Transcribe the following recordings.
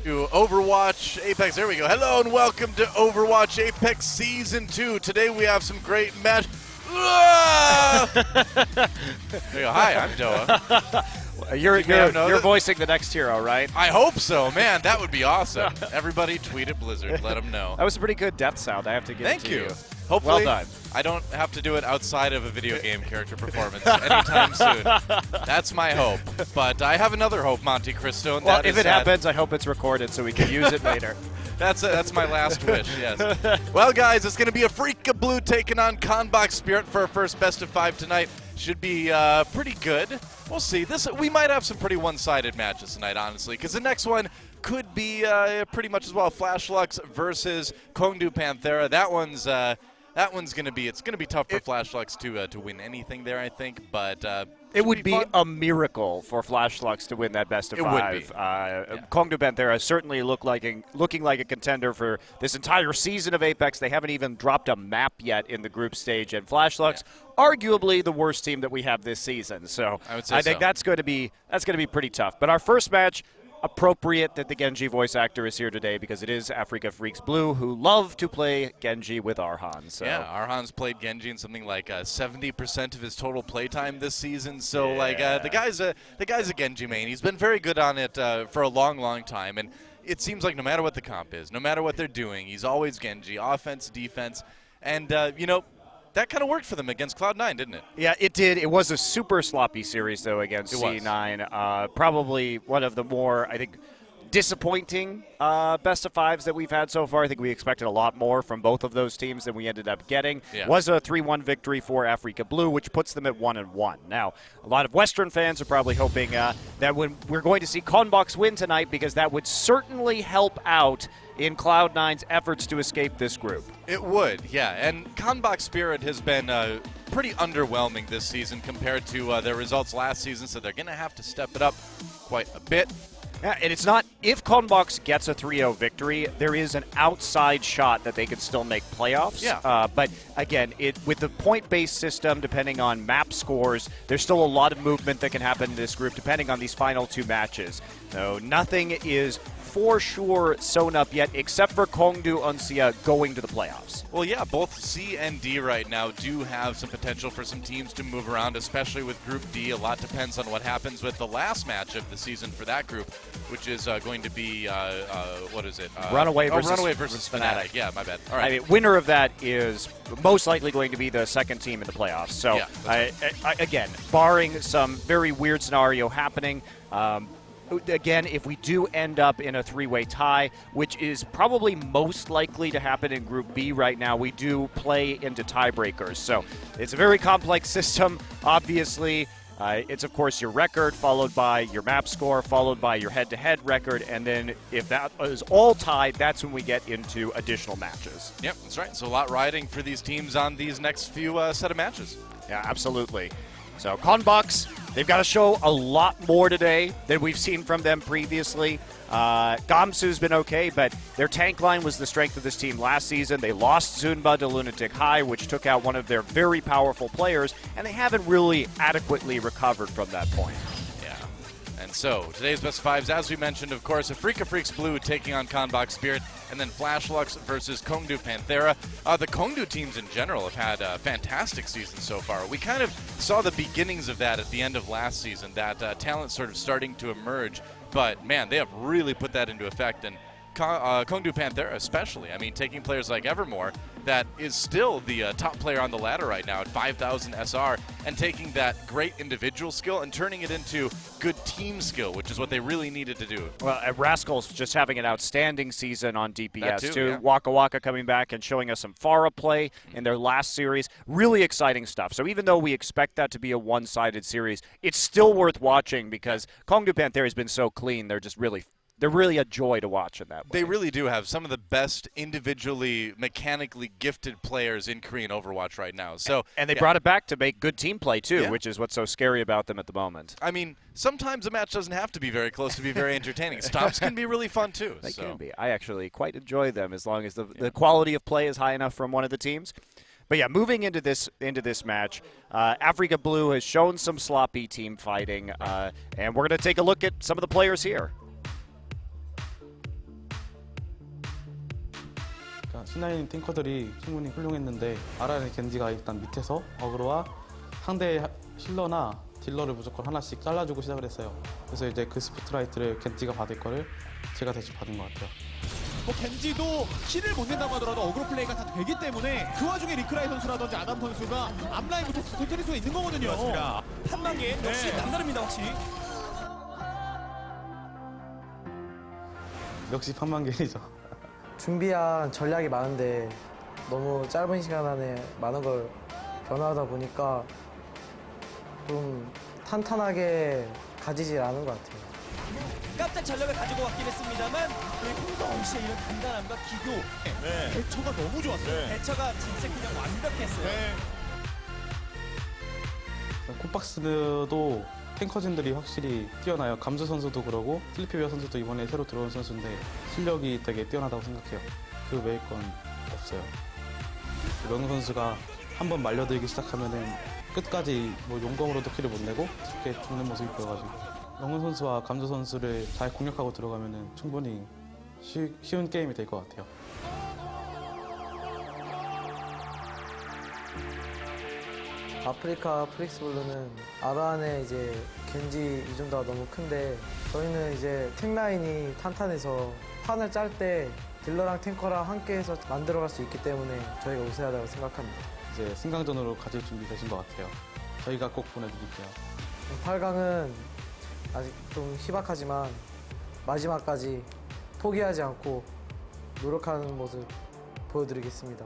to Overwatch Apex. There we go. Hello and welcome to Overwatch Apex Season 2. Today we have some great match. There you go. Hi, I'm Doa. You're voicing the next hero, right? I hope so, man. That would be awesome. Everybody tweet at Blizzard. Let them know. That was a pretty good death sound, I have to give it to Thank you. you. Hopefully, well done. I don't have to do it outside of a video game character performance anytime soon. That's my hope. But I have another hope, Monte Cristo. And well, if it happens, I hope it's recorded so we can use it later. That's my last wish, yes. Well, guys, it's going to be Afreeca Blue taking on CONBOX Spirit for our first best of 5 tonight. Should be pretty good. We'll see. We might have some pretty one-sided matches tonight, honestly, because the next one could be pretty much as well. Flash Lux versus Kongdu Panthera. That one's gonna be tough for Flash Lux to win anything there, I think. But it would be a miracle for Flash Lux to win that best of 5. Would be. Kongdu Panthera certainly looking like a contender for this entire season of Apex. They haven't even dropped a map yet in the group stage, and Flash Lux, arguably the worst team that we have this season. So I think that's going to be pretty tough. But our first match. Appropriate that the Genji voice actor is here today because it is Afreeca Freecs Blue, who love to play Genji with Arhan. So. Yeah, Arhan's played Genji in something like 70% of his total playtime this season. So the guy's a Genji main. He's been very good on it for a long, long time, and it seems like no matter what the comp is, no matter what they're doing, he's always Genji, offense, defense, and that kind of worked for them against Cloud9, didn't it? Yeah, it did. It was a super sloppy series, though, against C9. Probably one of the more, I think, disappointing best of 5s that we've had so far. I think we expected a lot more from both of those teams than we ended up getting. Yeah. Was a 3-1 victory for Afreeca Blue, which puts them at 1-1. Now, a lot of Western fans are probably hoping that we're going to see CONBOX win tonight because that would certainly help out in Cloud9's efforts to escape this group. It would, yeah. And CONBOX Spirit has been pretty underwhelming this season compared to their results last season, so they're going to have to step it up quite a bit. Yeah, and it's not, if CONBOX gets a 3-0 victory, there is an outside shot that they could still make playoffs. Yeah. But again, with the point-based system, depending on map scores, there's still a lot of movement that can happen in this group depending on these final 2 matches. So nothing is for sure sewn up yet, except for Kongdu Uncia going to the playoffs. Well, yeah, both C and D right now do have some potential for some teams to move around, especially with Group D. A lot depends on what happens with the last match of the season for that group, which is going to be, what is it? Runaway versus Fnatic. Yeah, my bad. All right. I mean, winner of that is most likely going to be the second team in the playoffs. So, yeah, again, barring some very weird scenario happening, again, if we do end up in a 3-way tie, which is probably most likely to happen in Group B right now, we do play into tiebreakers. So it's a very complex system, obviously. It's, of course, your record, followed by your map score, followed by your head-to-head record, and then if that is all tied, that's when we get into additional matches. Yep, that's right. So a lot riding for these teams on these next few set of matches. Yeah, absolutely. So CONBOX, they've got to show a lot more today than we've seen from them previously. Gamsu's been okay, but their tank line was the strength of this team last season. They lost Zunba to Lunatic High, which took out one of their very powerful players, and they haven't really adequately recovered from that point. And so, today's best of 5s, as we mentioned, of course, Afreeca Freecs Blue taking on CONBOX Spirit, and then Flash Lux versus Kongdu Panthera. The Kongdu teams in general have had a fantastic season so far. We kind of saw the beginnings of that at the end of last season, that talent sort of starting to emerge. But, man, they have really put that into effect, and Kongdu Panthera especially. I mean, taking players like Evermore, that is still the top player on the ladder right now at 5,000 SR, and taking that great individual skill and turning it into good team skill, which is what they really needed to do. Well, Rascal's just having an outstanding season on DPS, too. Yeah. Waka Waka coming back and showing us some Pharah play in their last series. Really exciting stuff. So even though we expect that to be a one-sided series, it's still worth watching because Kongdu Panthera has been so clean. They're really a joy to watch in that way. They really do have some of the best individually, mechanically gifted players in Korean Overwatch right now. So, and they brought it back to make good team play, too, which is what's so scary about them at the moment. I mean, sometimes a match doesn't have to be very close to be very entertaining. Stomps can be really fun, too. They can be. I actually quite enjoy them as long as the quality of play is high enough from one of the teams. But yeah, moving into this match, Afreeca Blue has shown some sloppy team fighting, and we're going to take a look at some of the players here. C9 탱커들이 충분히 훌륭했는데 RR의 겐지가 일단 밑에서 어그로와 상대 힐러나 딜러를 무조건 하나씩 잘라주고 시작을 했어요. 그래서 이제 그 스포트라이트를 겐지가 받을 거를 제가 대신 받은 것 같아요. 뭐 겐지도 킬을 못 낸다고 하더라도 어그로 플레이가 다 되기 때문에 그 와중에 리크라이 선수라든지 아담 선수가 앞라인부터 터뜨릴 수가 있는 거거든요. 맞습니다. 판단계 역시 남다릅니다 확실히. 역시 판만개이죠. 준비한 전략이 많은데 너무 짧은 시간 안에 많은 걸 변화하다 보니까 좀 탄탄하게 가지질 않은 것 같아요. 깜짝 전략을 가지고 왔긴 했습니다만 홍동 씨의 이런 단단함과 기교 네. 대처가 너무 좋았어요. 대처가 진짜 그냥 완벽했어요. 네. 콤박스도 탱커진들이 확실히 뛰어나요. 감수 선수도 그러고 슬리피베어 선수도 이번에 새로 들어온 선수인데 실력이 되게 뛰어나다고 생각해요. 그 외의 건 없어요. 명훈 선수가 한번 말려들기 시작하면은 끝까지 뭐 용검으로도 킬을 못 내고 쉽게 죽는 모습이 보여가지고 명훈 선수와 감수 선수를 잘 공략하고 들어가면은 충분히 쉬운 게임이 될 것 같아요. 아프리카 프릭스 블루는 아르안의 이제 겐지 의존도가 너무 큰데 저희는 이제 탱라인이 탄탄해서 판을 짤 때 딜러랑 탱커랑 함께해서 만들어갈 수 있기 때문에 저희가 우세하다고 생각합니다. 이제 승강전으로 가질 준비 되신 것 같아요. 저희가 꼭 보내드릴게요. 8강은 아직 좀 희박하지만 마지막까지 포기하지 않고 노력하는 모습 보여드리겠습니다.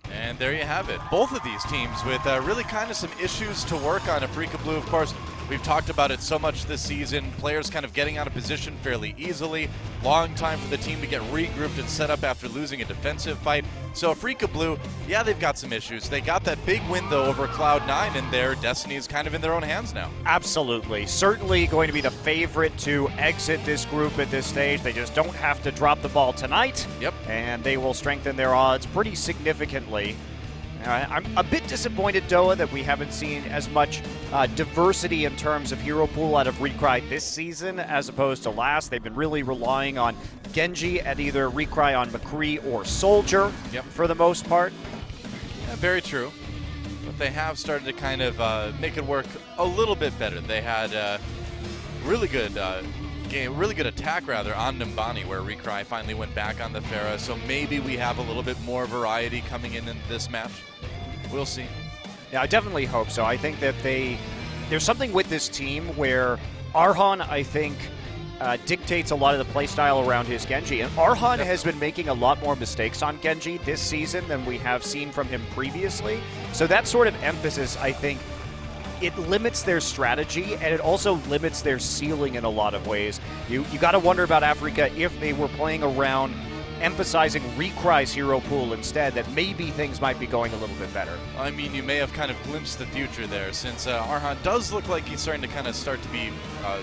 And there you have it. Both of these teams with really kind of some issues to work on. Afreeca Blue, of course, we've talked about it so much this season. Players kind of getting out of position fairly easily. Long time for the team to get regrouped and set up after losing a defensive fight. So Afreeca Blue, yeah, they've got some issues. They got that big win, though, over Cloud9, and their destiny is kind of in their own hands now. Absolutely. Certainly going to be the favorite to exit this group at this stage. They just don't have to drop the ball tonight. Yep. And they will strengthen their odds pretty significantly. I'm a bit disappointed, Doa, that we haven't seen as much diversity in terms of hero pool out of Recry this season as opposed to last. They've been really relying on Genji at either Recry on McCree or Soldier for the most part. Yeah, very true. But they have started to kind of make it work a little bit better. They had really good attack rather on Nimbani, where Recry finally went back on the Pharah. So maybe we have a little bit more variety coming in this match. We'll see. Yeah, I definitely hope so. I think that there's something with this team where Arhan, I think, dictates a lot of the playstyle around his Genji. And Arhan has been making a lot more mistakes on Genji this season than we have seen from him previously. So that sort of emphasis, I think, it limits their strategy and it also limits their ceiling in a lot of ways. You got to wonder about Afreeca if they were playing around emphasizing Recry's hero pool instead, that maybe things might be going a little bit better. I mean, you may have kind of glimpsed the future there, since Arhan does look like he's starting to kind of start to be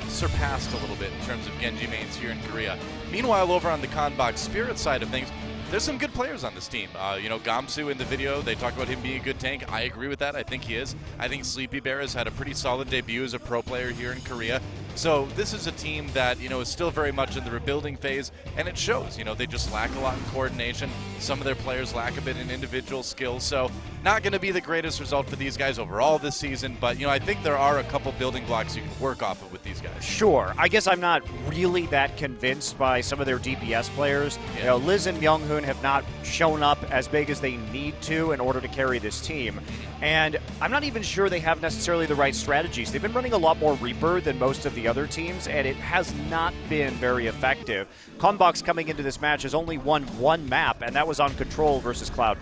surpassed a little bit in terms of Genji mains here in Korea. Meanwhile, over on the CONBOX Spirit side of things, there's some good players on this team. You know, Gamsu in the video, they talk about him being a good tank. I agree with that. I think he is. I think Sleepy Bear has had a pretty solid debut as a pro player here in Korea. So this is a team that, you know, is still very much in the rebuilding phase, and it shows. You know, they just lack a lot in coordination. Some of their players lack a bit in individual skills. So not going to be the greatest result for these guys overall this season, but, you know, I think there are a couple building blocks you can work off of with these guys. Sure. I guess I'm not really that convinced by some of their DPS players. Yeah. You know, Liz and Myung-hoon have not shown up as big as they need to in order to carry this team. And I'm not even sure they have necessarily the right strategies. They've been running a lot more Reaper than most of the other teams, and it has not been very effective. CONBOX coming into this match has only won one map, and that was on Control versus Cloud9.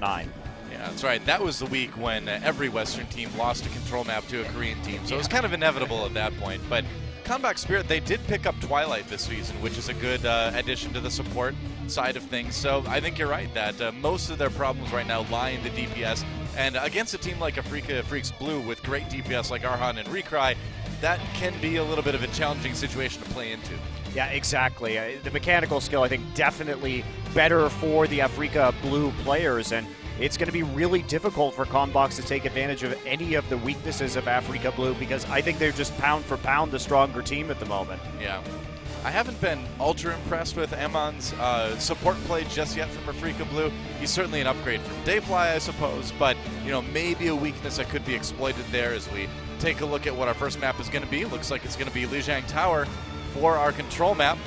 Yeah, that's right. That was the week when every Western team lost a control map to a Korean team, so it was kind of inevitable at that point. But CONBOX Spirit, they did pick up Twilight this season, which is a good addition to the support side of things. So I think you're right that most of their problems right now lie in the DPS. And against a team like Afreeca Freecs Blue with great DPS like Arhan and Recry, that can be a little bit of a challenging situation to play into. Yeah, exactly. The mechanical skill, I think, definitely better for the Afreeca Blue players. And it's going to be really difficult for CONBOX to take advantage of any of the weaknesses of Afreeca Blue, because I think they're just pound for pound the stronger team at the moment. Yeah. I haven't been ultra impressed with Emon's support play just yet from Afreeca Blue. He's certainly an upgrade from Dayfly, I suppose, but maybe a weakness that could be exploited there as we take a look at what our first map is going to be. Looks like it's going to be Lijiang Tower for our control map.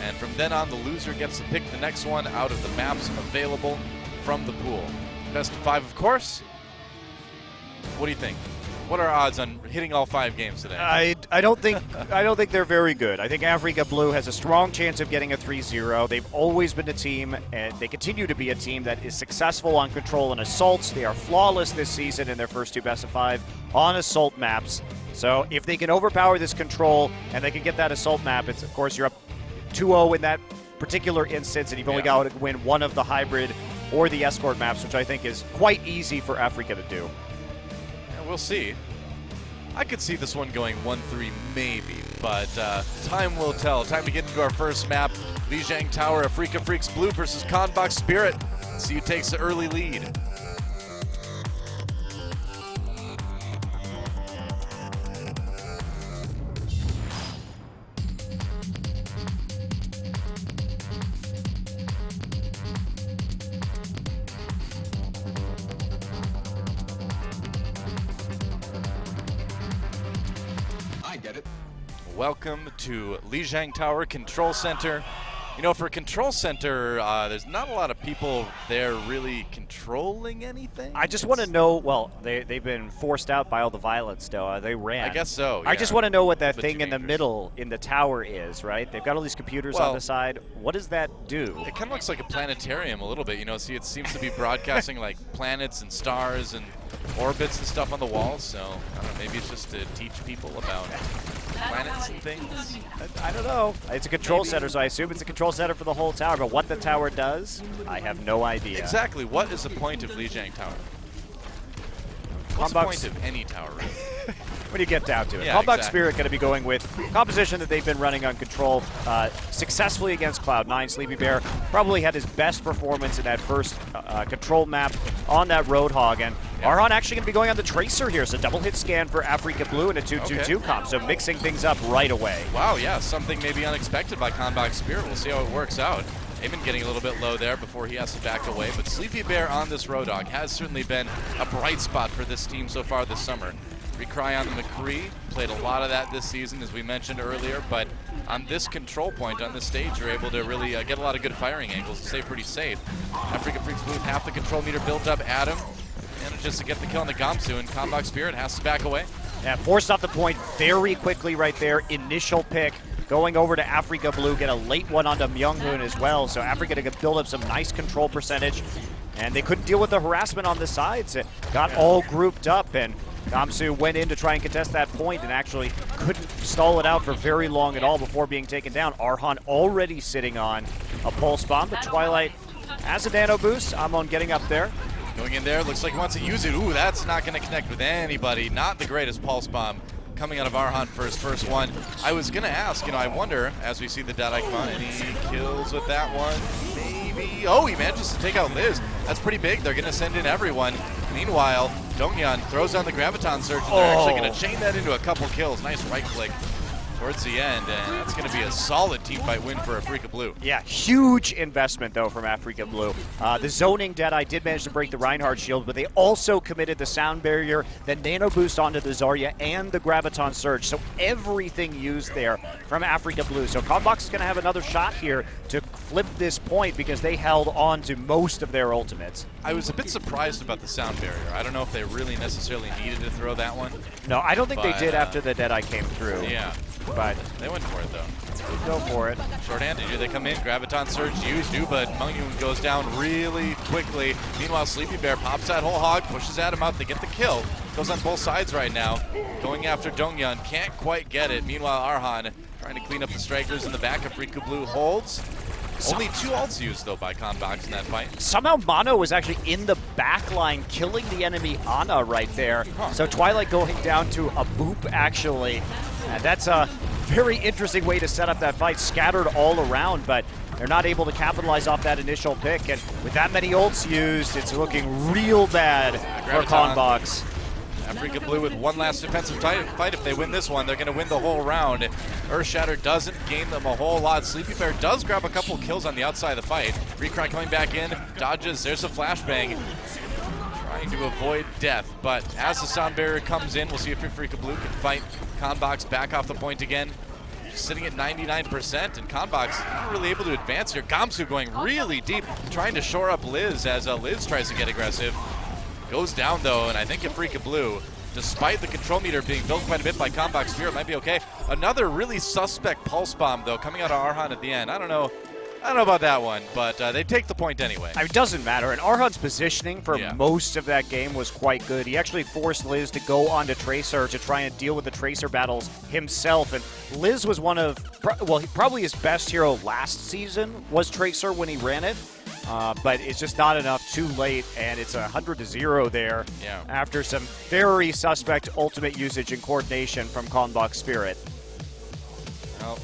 And from then on, the loser gets to pick the next one out of the maps available from the pool. Best of 5, of course. What do you think? What are odds on hitting all 5 games today? I don't think they're very good. I think Afreeca Blue has a strong chance of getting a 3-0. They've always been a team, and they continue to be a team that is successful on control and assaults. They are flawless this season in their first 2 best of 5 on assault maps. So if they can overpower this control and they can get that assault map, it's of course you're up 2-0 in that particular instance, and you've only got to win one of the hybrid or the escort maps, which I think is quite easy for Afreeca to do. We'll see. I could see this one going 1-3 maybe, but time will tell. Time to get into our first map. Lijiang Tower, Afreeca Freecs Blue versus CONBOX Spirit. See who takes the early lead. Welcome to Lijiang Tower Control Center. For Control Center, there's not a lot of people there really controlling anything. I just want to know, well, they've been forced out by all the violence, though. They ran. I guess so, yeah. I just want to know what that thing in the dangerous. middle in the tower is, right? They've got all these computers on the side. What does that do? It kind of looks like a planetarium a little bit. See, it seems to be broadcasting like planets and stars and orbits and stuff on the walls. So, I don't know, maybe it's just to teach people about planets and things. I don't know. It's a control center, so I assume it's a control center for the whole tower. But what the tower does, I have no idea. Exactly. What is the point of Lijiang Tower? What's the point of any tower, really? When you get down to it. Yeah, CONBOX exactly. Spirit going to be going with composition that they've been running on control successfully against Cloud9. Sleepy Bear probably had his best performance in that first control map on that Roadhog. And Arhan actually going to be going on the Tracer here. So double hit scan for Afreeca Blue and a 2-2-2 comp. So mixing things up right away. Wow, yeah, something maybe unexpected by CONBOX Spirit. We'll see how it works out. Even getting a little bit low there before he has to back away. But Sleepy Bear on this Roadhog has certainly been a bright spot for this team so far this summer. Recry on the McCree, played a lot of that this season, as we mentioned earlier, but on this control point, on this stage, you're able to really get a lot of good firing angles and stay pretty safe. Afreeca Freecs Blue, half the control meter built up. Adam manages to get the kill on the Gamsu, and CONBOX Spirit has to back away. Yeah, forced off the point very quickly right there. Initial pick going over to Afreeca Blue, get a late one onto Myunghoon as well. So Afreeca to build up some nice control percentage, and they couldn't deal with the harassment on the sides. It got all grouped up, and Gamsu went in to try and contest that point and actually couldn't stall it out for very long at all before being taken down. Arhan already sitting on a pulse bomb, but Twilight has a nano boost. Amon getting up there. Going in there, looks like he wants to use it. Ooh, that's not going to connect with anybody. Not the greatest pulse bomb coming out of Arhan for his first one. I was going to ask, I wonder, as we see the Deadeye come on, any kills with that one? Maybe. Oh, he manages to take out Liz. That's pretty big. They're going to send in everyone. Meanwhile, Donghyun throws down the Graviton Surge, and they're actually going to chain that into a couple kills. Nice right click towards the end, and that's going to be a solid team fight win for Afreeca Blue. Yeah, huge investment, though, from Afreeca Blue. The zoning Deadeye did manage to break the Reinhardt shield, but they also committed the sound barrier, the nano boost onto the Zarya, and the Graviton Surge. So everything used there from Afreeca Blue. So CONBOX is going to have another shot here to flip this point because they held on to most of their ultimates. I was a bit surprised about the sound barrier. I don't know if they really necessarily needed to throw that one. No, I don't think they did after the Deadeye came through. Yeah. But they went for it, though. Go for it. Short-handed here, they come in. Graviton Surge used to, but Myunghoon goes down really quickly. Meanwhile, Sleepy Bear pops that whole hog, pushes Adam out. They get the kill. Goes on both sides right now. Going after Donghyun. Can't quite get it. Meanwhile, Arhan trying to clean up the strikers in the back. Afreeca Blue holds. Only 2 ults used, though, by CONBOX in that fight. Somehow Mono was actually in the back line, killing the enemy Ana right there. So Twilight going down to a boop, actually. And that's a very interesting way to set up that fight, scattered all around. But they're not able to capitalize off that initial pick. And with that many ults used, it's looking real bad for CONBOX. Afreeca Blue with one last defensive fight. If they win this one, they're going to win the whole round. Earthshatter doesn't gain them a whole lot. Sleepy Bear does grab a couple kills on the outside of the fight. Recry coming back in, dodges, there's a flashbang. Trying to avoid death, but as the sound barrier comes in, we'll see if Afreeca Blue can fight CONBOX back off the point again. Sitting at 99%, and CONBOX not really able to advance here. Gamsu going really deep, trying to shore up Liz as Liz tries to get aggressive. Goes down though, and I think Afreeca Blue, despite the control meter being built quite a bit by CONBOX Spirit, might be okay. Another really suspect pulse bomb though, coming out of Arhan at the end. I don't know about that one, but they take the point anyway. It doesn't matter, and Arhan's positioning for most of that game was quite good. He actually forced Liz to go onto Tracer to try and deal with the Tracer battles himself, and Liz was one of, probably his best hero last season was Tracer when he ran it. But it's just not enough too late, and it's 100-0 there after some very suspect ultimate usage and coordination from CONBOX Spirit. Well,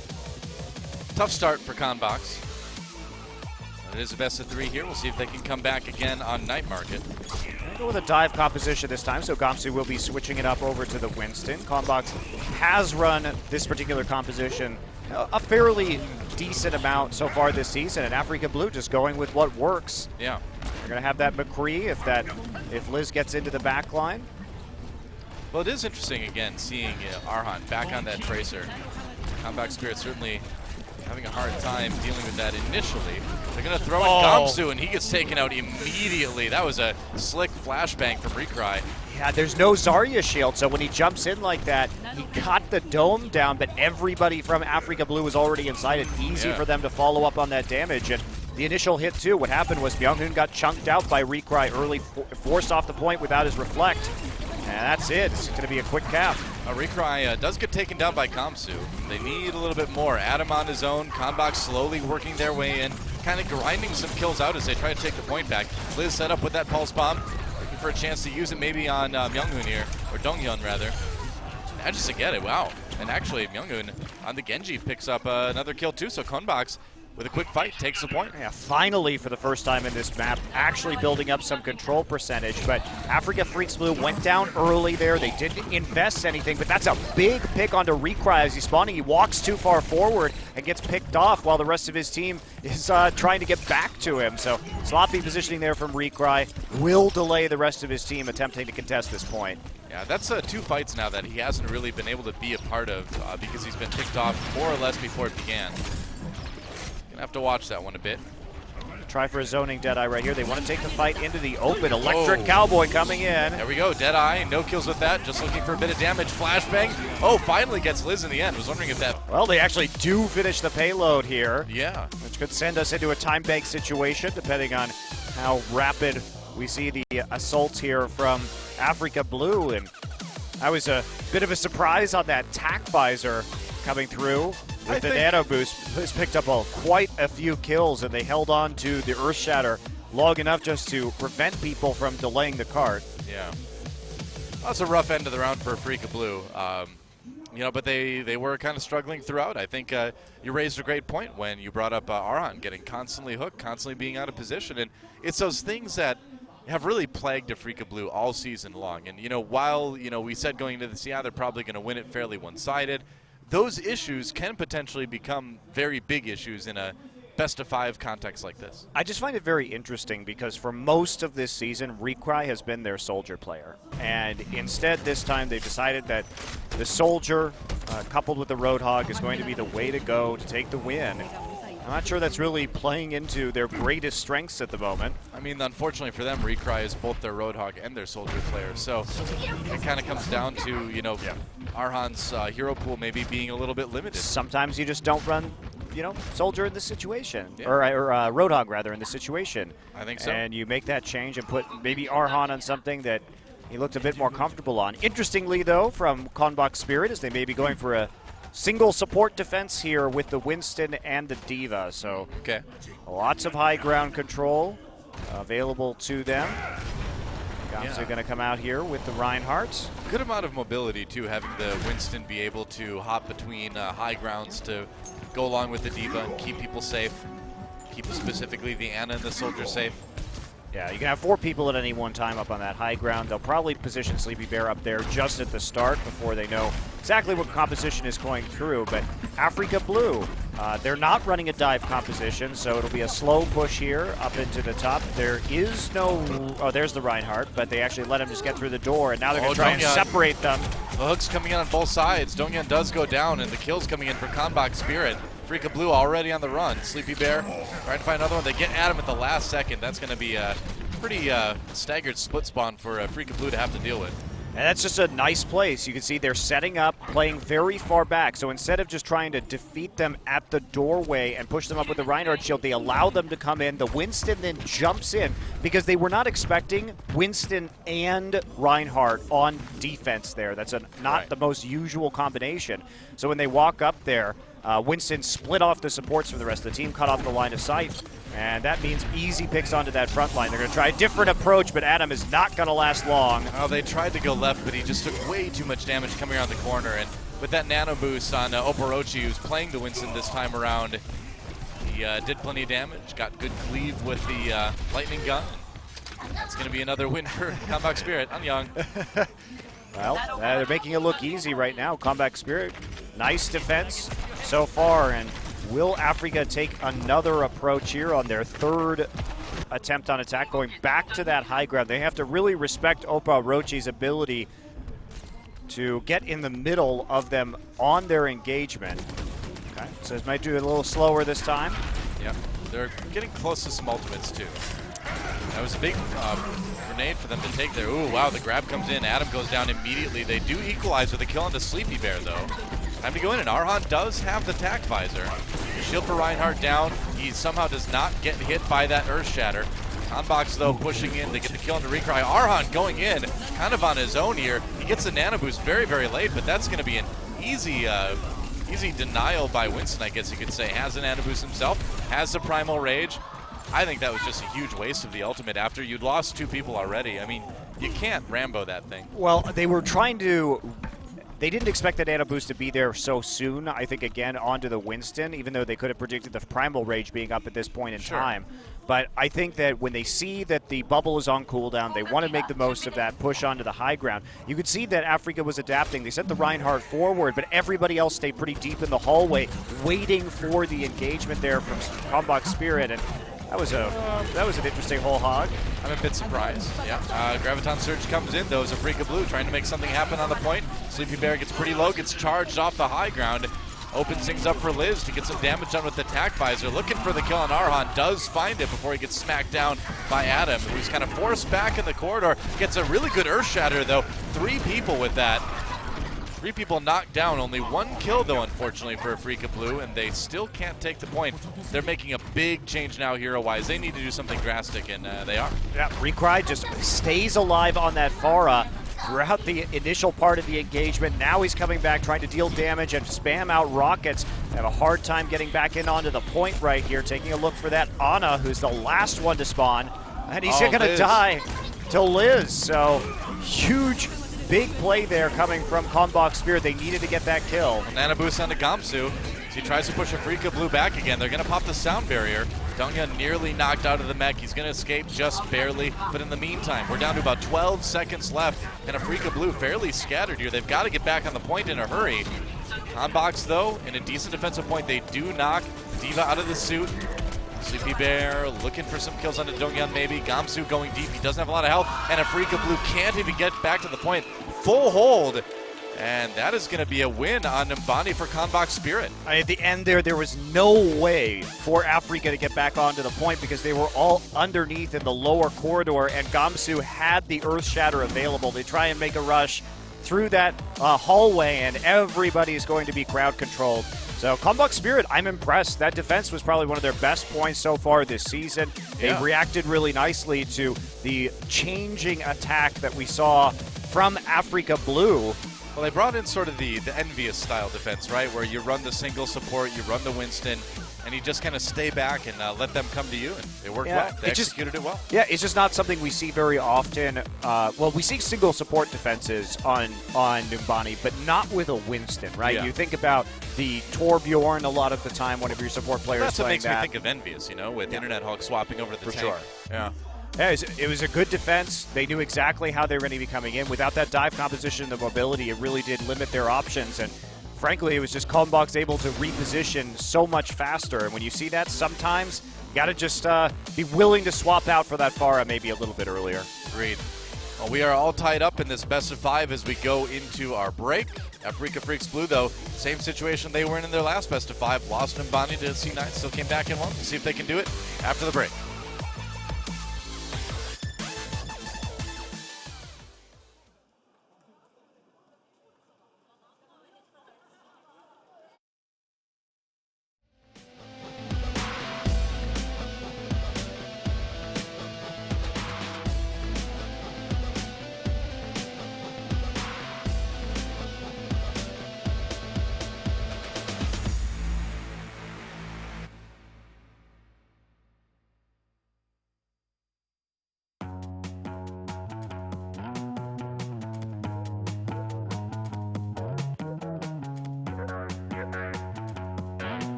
tough start for CONBOX. It is a best of 3 here. We'll see if they can come back again on Night Market. Go with a dive composition this time, so Gamsu will be switching it up over to the Winston. CONBOX has run this particular composition a fairly decent amount so far this season, and Afreeca Blue just going with what works. Yeah. They're going to have that McCree if Liz gets into the back line. Well, it is interesting, again, seeing Arhan back on that Tracer. CONBOX Spirit certainly having a hard time dealing with that initially. They're going to throw in Gamsu, and he gets taken out immediately. That was a slick flashbang from Recry. Yeah, there's no Zarya shield, so when he jumps in like that, he cut the dome down, but everybody from Afreeca Blue was already inside it. Easy for them to follow up on that damage. And the initial hit, too, what happened was Myunghoon got chunked out by Recry early, forced off the point without his reflect. And that's it. It's going to be a quick cap. Recry does get taken down by Gamsu. They need a little bit more. Adam on his own. CONBOX slowly working their way in, kind of grinding some kills out as they try to take the point back. Liz set up with that pulse bomb, looking for a chance to use it maybe on Myunghoon here, or Donghyun rather. Manages to get it, wow. And actually, Myunghoon on the Genji picks up another kill too, so CONBOX with a quick fight takes the point. Yeah, finally for the first time in this map, actually building up some control percentage, but Afreeca Freecs Blue went down early there. They didn't invest anything, but that's a big pick onto Recry as he's spawning. He walks too far forward and gets picked off while the rest of his team is trying to get back to him. So sloppy positioning there from Recry will delay the rest of his team attempting to contest this point. Yeah, that's 2 fights now that he hasn't really been able to be a part of because he's been picked off more or less before it began. Gonna have to watch that one a bit. Try for a zoning Deadeye right here. They want to take the fight into the open. Electric Cowboy coming in. There we go, Deadeye. No kills with that. Just looking for a bit of damage. Flashbang. Oh, finally gets Liz in the end. Was wondering if that... Well, they actually do finish the payload here. Yeah. Which could send us into a time bank situation, depending on how rapid we see the assault here from Afreeca Blue. And that was a bit of a surprise on that tack visor coming through. With the nano boost, has picked up quite a few kills, and they held on to the Earthshatter long enough just to prevent people from delaying the cart. Yeah. Well, that's a rough end of the round for Afreeca Blue. You know, but they were kind of struggling throughout. I think you raised a great point when you brought up Arhan getting constantly hooked, constantly being out of position. And it's those things that have really plagued Afreeca Blue all season long. And, you know, while, you know, we said going into this, they're probably going to win it fairly one-sided, those issues can potentially become very big issues in a best-of-5 context like this. I just find it very interesting because for most of this season, Recry has been their soldier player. And instead, this time, they've decided that the soldier, coupled with the Roadhog, is going to be the way to go to take the win. I'm not sure that's really playing into their greatest strengths at the moment. I mean, unfortunately for them, Recry is both their Roadhog and their soldier player. So it kind of comes down to, you know, Arhan's hero pool maybe being a little bit limited. Sometimes you just don't run, you know, soldier in this situation, or Roadhog rather in this situation. I think so. And you make that change and put maybe Arhan on something that he looked a bit more comfortable on. Interestingly, though, from CONBOX Spirit, is they may be going for a single support defense here with the Winston and the D.Va. So lots of high ground control available to them. Gamsu going to come out here with the Reinhardt. Good amount of mobility, too, having the Winston be able to hop between high grounds to go along with the D.Va and keep people safe. keep specifically the Ana and the Soldier safe. Yeah, you can have 4 people at any one time up on that high ground. They'll probably position Sleepy Bear up there just at the start before they know exactly what composition is going through. But Afreeca Blue, they're not running a dive composition, so it'll be a slow push here up into the top. There is no... Oh, there's the Reinhardt, but they actually let him just get through the door, and now they're going to try and separate them. The hook's coming in on both sides. Donghyun does go down, and the kill's coming in for CONBOX Spirit. Afreeca Blue already on the run. Sleepy Bear trying to find another one. They get at him at the last second. That's going to be a pretty staggered split spawn for Afreeca Blue to have to deal with. And that's just a nice place. You can see they're setting up, playing very far back. So instead of just trying to defeat them at the doorway and push them up with the Reinhardt shield, they allow them to come in. The Winston then jumps in because they were not expecting Winston and Reinhardt on defense there. That's not the most usual combination. So when they walk up there, Winston split off the supports from the rest of the team, cut off the line of sight, and that means easy picks onto that front line. They're going to try a different approach, but Adam is not going to last long. Well, they tried to go left, but he just took way too much damage coming around the corner, and with that nano boost on OVERWATCH, who's playing the Winston this time around, he did plenty of damage, got good cleave with the lightning gun. That's going to be another win for CONBOX Spirit. I'm young. Well, they're making it look easy right now. CONBOX Spirit, nice defense so far, and will Afreeca take another approach here on their 3rd attempt on attack, going back to that high ground? They have to really respect OVERWATCH's ability to get in the middle of them on their engagement. Okay, so this might do it a little slower this time. Yeah, they're getting close to some ultimates too. That was a big grenade for them to take there. Ooh, wow, the grab comes in. Adam goes down immediately. They do equalize with a kill on the Sleepy Bear, though. Time to go in, and Arhan does have the tack visor. Shield for Reinhardt down. He somehow does not get hit by that Earth Shatter. CONBOX, though, pushing in to get the kill on the Recry. Arhan going in kind of on his own here. He gets the nano boost very, very late, but that's going to be an easy denial by Winston, I guess you could say. Has a nano boost himself, has the Primal Rage. I think that was just a huge waste of the ultimate after you'd lost 2 people already. I mean, you can't Rambo that thing. Well, they were trying to... They didn't expect the nano boost to be there so soon, I think, again, onto the Winston, even though they could have predicted the Primal Rage being up at this point in time. But I think that when they see that the bubble is on cooldown, they want to make the most of that push onto the high ground. You could see that Afreeca was adapting. They sent the Reinhardt forward, but everybody else stayed pretty deep in the hallway, waiting for the engagement there from CONBOX Spirit. And that was an interesting whole hog. I'm a bit surprised. Yeah. Graviton Surge comes in, though, as Afreeca Blue trying to make something happen on the point. Sleepy Bear gets pretty low, gets charged off the high ground. Opens things up for Liz to get some damage done with the tack visor. Looking for the kill on Arhan. Does find it before he gets smacked down by Adam, who's kind of forced back in the corridor. Gets a really good Earth Shatter, though. 3 people with that. 3 people knocked down, only 1 kill though, unfortunately, for Afreeca Blue, and they still can't take the point. They're making a big change now hero-wise. They need to do something drastic, and they are. Yeah, Recry just stays alive on that Pharah throughout the initial part of the engagement. Now he's coming back, trying to deal damage and spam out rockets. They have a hard time getting back in onto the point right here, taking a look for that Ana, who's the last one to spawn, and he's gonna die to Liz, so huge big play there coming from CONBOX Spirit. They needed to get that kill. Nano boost onto Gamsu. He tries to push Afreeca Blue back again. They're going to pop the sound barrier. Donghyun nearly knocked out of the mech. He's going to escape just barely. But in the meantime, we're down to about 12 seconds left. And Afreeca Blue fairly scattered here. They've got to get back on the point in a hurry. CONBOX, though, in a decent defensive point, they do knock D.Va out of the suit. Sleepy Bear looking for some kills onto Donghyun maybe. Gamsu going deep. He doesn't have a lot of health. And Afreeca Blue can't even get back to the point. Full hold. And that is going to be a win on Mbani for CONBOX Spirit. At the end there was no way for Afreeca to get back onto the point because they were all underneath in the lower corridor, and Gamsu had the Earth Shatter available. They try and make a rush through that hallway, and everybody's going to be crowd controlled. So CONBOX Spirit, I'm impressed. That defense was probably one of their best points so far this season. They reacted really nicely to the changing attack that we saw from Afreeca Blue. Well, they brought in sort of the envious style defense, right? Where you run the single support, you run the Winston, and you just kind of stay back and let them come to you, and it worked Yeah, well. They executed it well. Yeah, it's just not something we see very often. Well, we see single support defenses on Numbani, but not with a Winston, right? Yeah. You think about the Torbjorn a lot of the time, one of your support players That's what playing makes that. me think of Envious, with Internet Hulk swapping over to the For tank. sure. Yeah. Yeah, it was a good defense. They knew exactly how they were going to be coming in. Without that dive composition, the mobility, it really did limit their options. And frankly, it was just CONBOX able to reposition so much faster. And when you see that, sometimes you got to just be willing to swap out for that Pharah maybe a little bit earlier. Agreed. Well, we are all tied up in this best of 5 as we go into our break. Afreeca Freecs Blue, though, same situation they were in their last best of 5. Lost Numbani to C9, still came back and won. We'll see if they can do it after the break.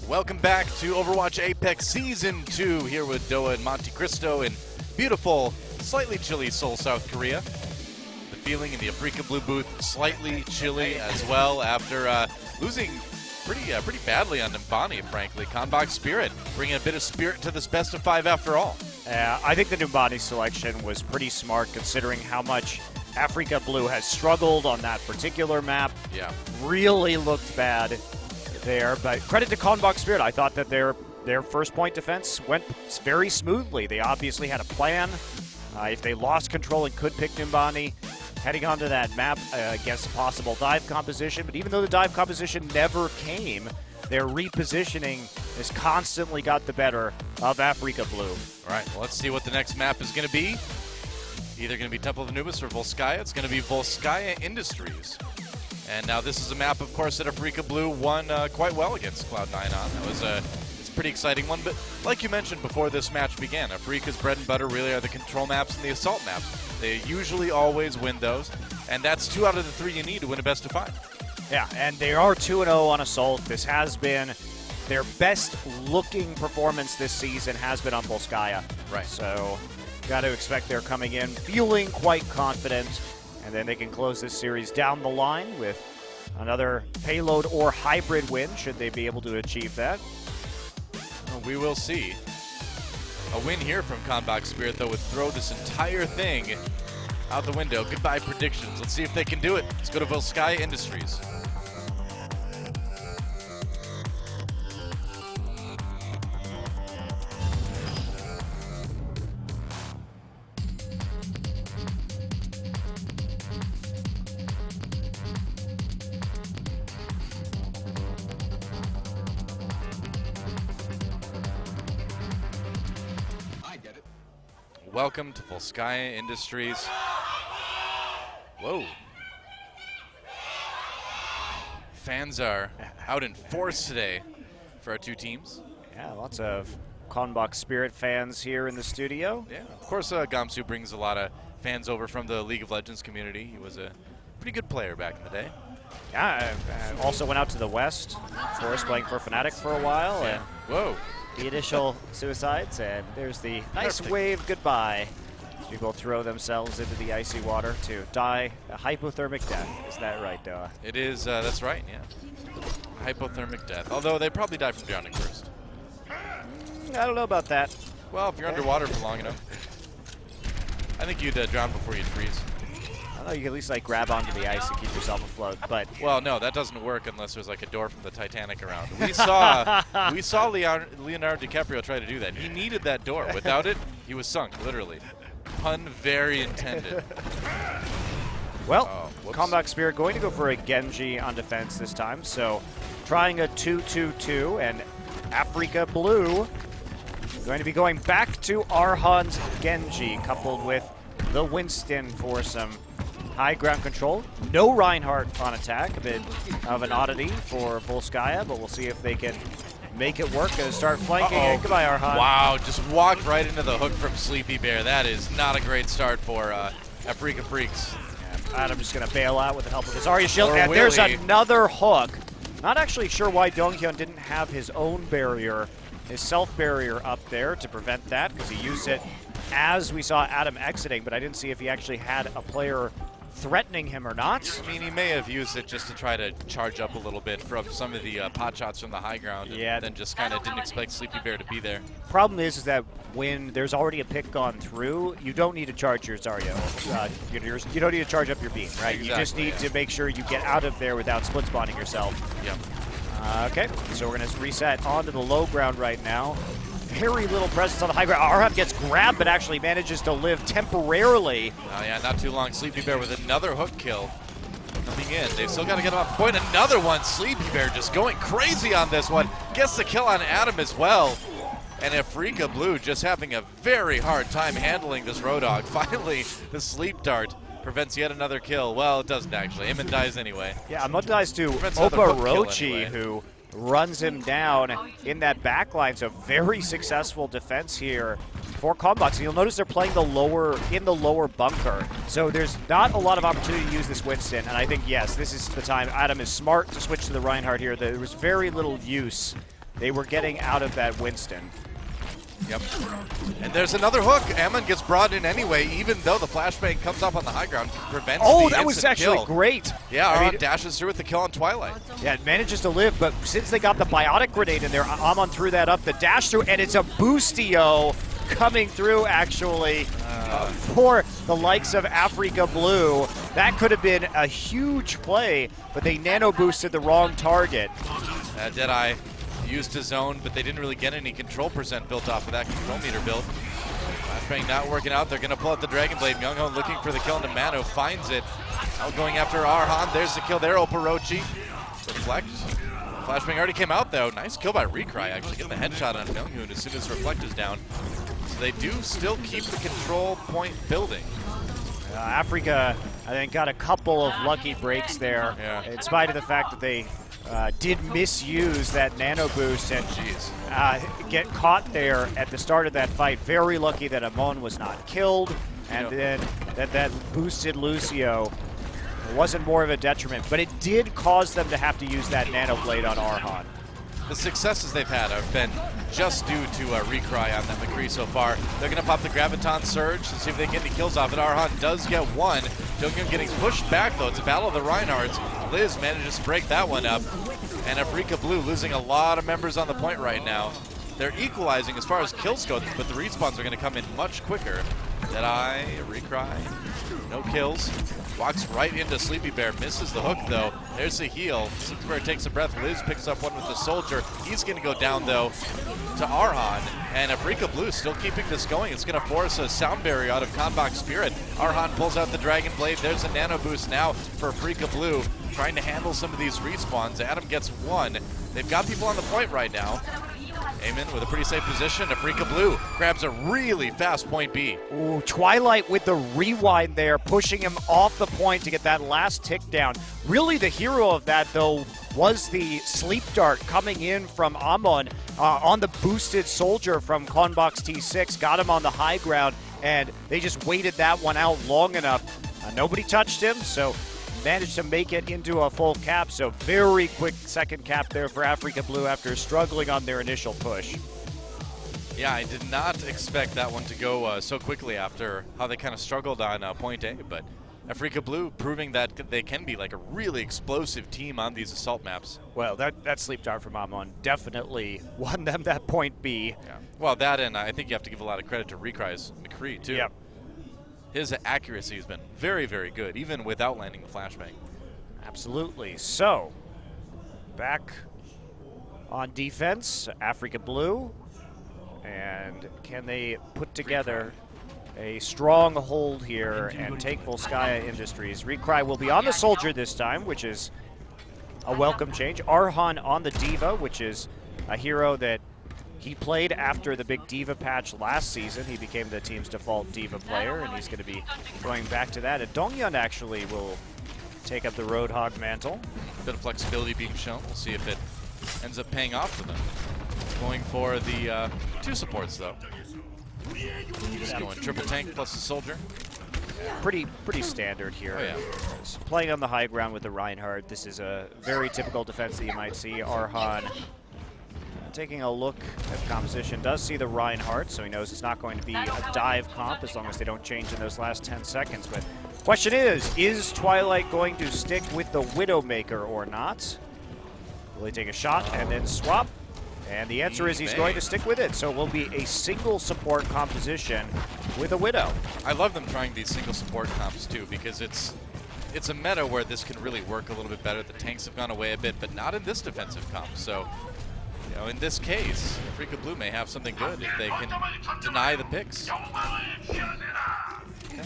Welcome back to Overwatch Apex Season 2 here with Doa and Monte Cristo in beautiful, slightly chilly Seoul, South Korea. The feeling in the Afreeca Blue booth slightly chilly as well after losing pretty badly on Nimbani, frankly. CONBOX Spirit bringing a bit of spirit to this best of 5 after all. I think the Nimbani selection was pretty smart considering how much Afreeca Blue has struggled on that particular map. Yeah. Really looked bad there, but credit to CONBOX Spirit. I thought that their first point defense went very smoothly. They obviously had a plan. If they lost control and could pick Nimbani, heading onto that map against a possible dive composition, but even though the dive composition never came, their repositioning has constantly got the better of Afreeca Blue. All right, well, let's see what the next map is going to be. Either going to be Temple of Anubis or Volskaya. It's going to be Volskaya Industries. And now this is a map, of course, that Afreeca Blue won quite well against Cloud9 on. That was it's a pretty exciting one. But like you mentioned before this match began, Afreeca's bread and butter really are the control maps and the assault maps. They usually always win those, and that's 2 out of the 3 you need to win a best of 5. Yeah, and they are 2-0 on assault. This has been their best looking performance this season has been on Volskaya. Right. So got to expect they're coming in feeling quite confident, and then they can close this series down the line with another payload or hybrid win, should they be able to achieve that. Well, we will see. A win here from CONBOX Spirit, though, would throw this entire thing out the window. Goodbye predictions. Let's see if they can do it. Let's go to Volskaya Industries. Welcome to Volskaya Industries. Whoa. Fans are out in force today for our 2 teams. Yeah, lots of CONBOX Spirit fans here in the studio. Yeah, of course, Gamsu brings a lot of fans over from the League of Legends community. He was a pretty good player back in the day. Yeah, also went out to the West, of course, playing for Fnatic for a while. Yeah. And Whoa. the initial suicides, and there's the nice wave goodbye. People throw themselves into the icy water to die a hypothermic death. Is that right, Doa? It is, that's right, yeah. Hypothermic death. Although they probably die from drowning first. I don't know about that. Well, if you're underwater for long enough. I think you'd drown before you'd freeze. I don't know, you can at least like grab onto the ice and keep yourself afloat, but... Well, no, that doesn't work unless there's like a door from the Titanic around. We saw Leonardo DiCaprio try to do that. He needed that door. Without it, he was sunk, literally. Pun very intended. Well, CONBOX Spirit going to go for a Genji on defense this time, so trying a 2-2-2, and Afreeca Blue going to be going back to Arhan's Genji, coupled with the Winston for some high ground control. No Reinhardt on attack, a bit of an oddity for Volskaya, but we'll see if they can make it work. Gonna start flanking it. Goodbye, Arhan. Wow, just walked right into the hook from Sleepy Bear. That is not a great start for Afreeca Freecs. Adam just gonna bail out with the help of his Zarya shield, Or and there's Willie. another hook. Not actually sure why Donghyun didn't have his own barrier, his self-barrier up there to prevent that, because he used it as we saw Adam exiting, but I didn't see if he actually had a player threatening him or not. I mean, he may have used it just to try to charge up a little bit from some of the pot shots from the high ground, and Yeah. then just kind of didn't expect Sleepy Bear to be there. Problem is that when there's already a pick gone through, you don't need to charge your Zarya. You don't need to charge up your beam, right? You just need to make sure you get out of there without split spawning yourself. Yep. Okay, so we're going to reset onto the low ground right now. Very little presence on the high ground. Arhan gets grabbed, but actually manages to live temporarily. Oh yeah, not too long. Sleepy Bear with another hook kill coming in. They've still got to get him off point. Another one. Sleepy Bear just going crazy on this one. Gets the kill on Adam as well. And Afreeca Blue just having a very hard time handling this Roadhog. Finally, the sleep dart prevents yet another kill. Well, it doesn't actually. Eamon dies anyway. Yeah, Amon dies to Prevents another hook kill Oparochi, anyway. who runs him down in that backline. So very successful defense here for CONBOX. And you'll notice they're playing the lower bunker. So there's not a lot of opportunity to use this Winston. And I think, yes, this is the time. Adam is smart to switch to the Reinhardt here. There was very little use they were getting out of that Winston. Yep. And there's another hook. Ammon gets brought in anyway, even though the flashbang comes up on the high ground, prevents Oh, the that was instant actually kill. great. Yeah, I Aron mean, dashes through with the kill on Twilight. yeah, it manages to live, but since they got the biotic grenade in there, Amon threw that up, the dash through, and it's a boostio coming through, actually, for the likes of Afreeca Blue. That could have been a huge play, but they nano-boosted the wrong target. Deadeye used his own, but they didn't really get any control percent built off of that control meter build. Flashbang not working out. They're going to pull out the Dragon Blade. Myungho looking for the kill into Mano, finds it. Now going after Arhan. There's the kill there. Oporochi. Reflect. Flashbang already came out, though. Nice kill by Recry, actually, getting the headshot on Myungho as soon as Reflect is down. So they do still keep the control point building. Afreeca, I think, got a couple of lucky breaks there, in spite of the fact that they did misuse that nano boost and get caught there at the start of that fight. Very lucky that Amon was not killed, and then that boosted Lucio wasn't more of a detriment, but it did cause them to have to use that nano blade on Arhan. The successes they've had have been just due to Recry on that McCree so far. They're going to pop the Graviton Surge to see if they get any kills off it. Arhan does get one. Junghyun getting pushed back, though. It's a battle of the Reinhardts. Liz manages to break that one up. And Afreeca Blue losing a lot of members on the point right now. They're equalizing as far as kills go, but the respawns are going to come in much quicker. Deadeye, Recry, no kills. Walks right into Sleepy Bear, misses the hook though. There's the heal. Sleepy Bear takes a breath. Liz picks up one with the Soldier. He's going to go down though to Arhan. And Afreeca Blue still keeping this going. It's going to force a sound barrier out of CONBOX Spirit. Arhan pulls out the Dragon Blade. There's a nano boost now for Afreeca Blue, trying to handle some of these respawns. Adam gets one. They've got people on the point right now. Eamon with a pretty safe position. Afreeca Blue grabs a really fast point B. Ooh, Twilight with the rewind there, pushing him off the point to get that last tick down. Really the hero of that, though, was the sleep dart coming in from Amon on the boosted Soldier from CONBOX T6. Got him on the high ground, and they just waited that one out long enough. Nobody touched him, so managed to make it into a full cap, so very quick second cap there for Afreeca Blue after struggling on their initial push. Yeah, I did not expect that one to go so quickly after how they kind of struggled on point A, but Afreeca Blue proving that they can be like a really explosive team on these assault maps. Well, that sleep dart from Amon definitely won them that point B. Yeah. Well, that, and I think you have to give a lot of credit to Recry's McCree too. Yep. His accuracy has been very, very good, even without landing the flashbang. Absolutely. So, back on defense, Afreeca Blue. And can they put together a strong hold here and take Volskaya Industries? Recry will be on the Soldier this time, which is a welcome change. Arhan on the Diva, which is a hero that he played after the big Diva patch last season. He became the team's default Diva player, and he's going to be going back to that. And Donghyun actually will take up the Roadhog mantle. A bit of flexibility being shown. We'll see if it ends up paying off for them. Going for the two supports, though. Just going triple tank plus the Soldier. Pretty standard here. Oh, yeah. So playing on the high ground with the Reinhardt, this is a very typical defense that you might see. Arhan taking a look at the composition, does see the Reinhardt, so he knows it's not going to be a dive comp as long as they don't change in those last 10 seconds. But question is Twilight going to stick with the Widowmaker or not? Will he take a shot and then swap? And the answer is he's going to stick with it, so it will be a single support composition with a Widow. I love them trying these single support comps too, because it's a meta where this can really work a little bit better. The tanks have gone away a bit, but not in this defensive comp. So, you know, in this case, Afreeca Blue may have something good if they can deny the picks.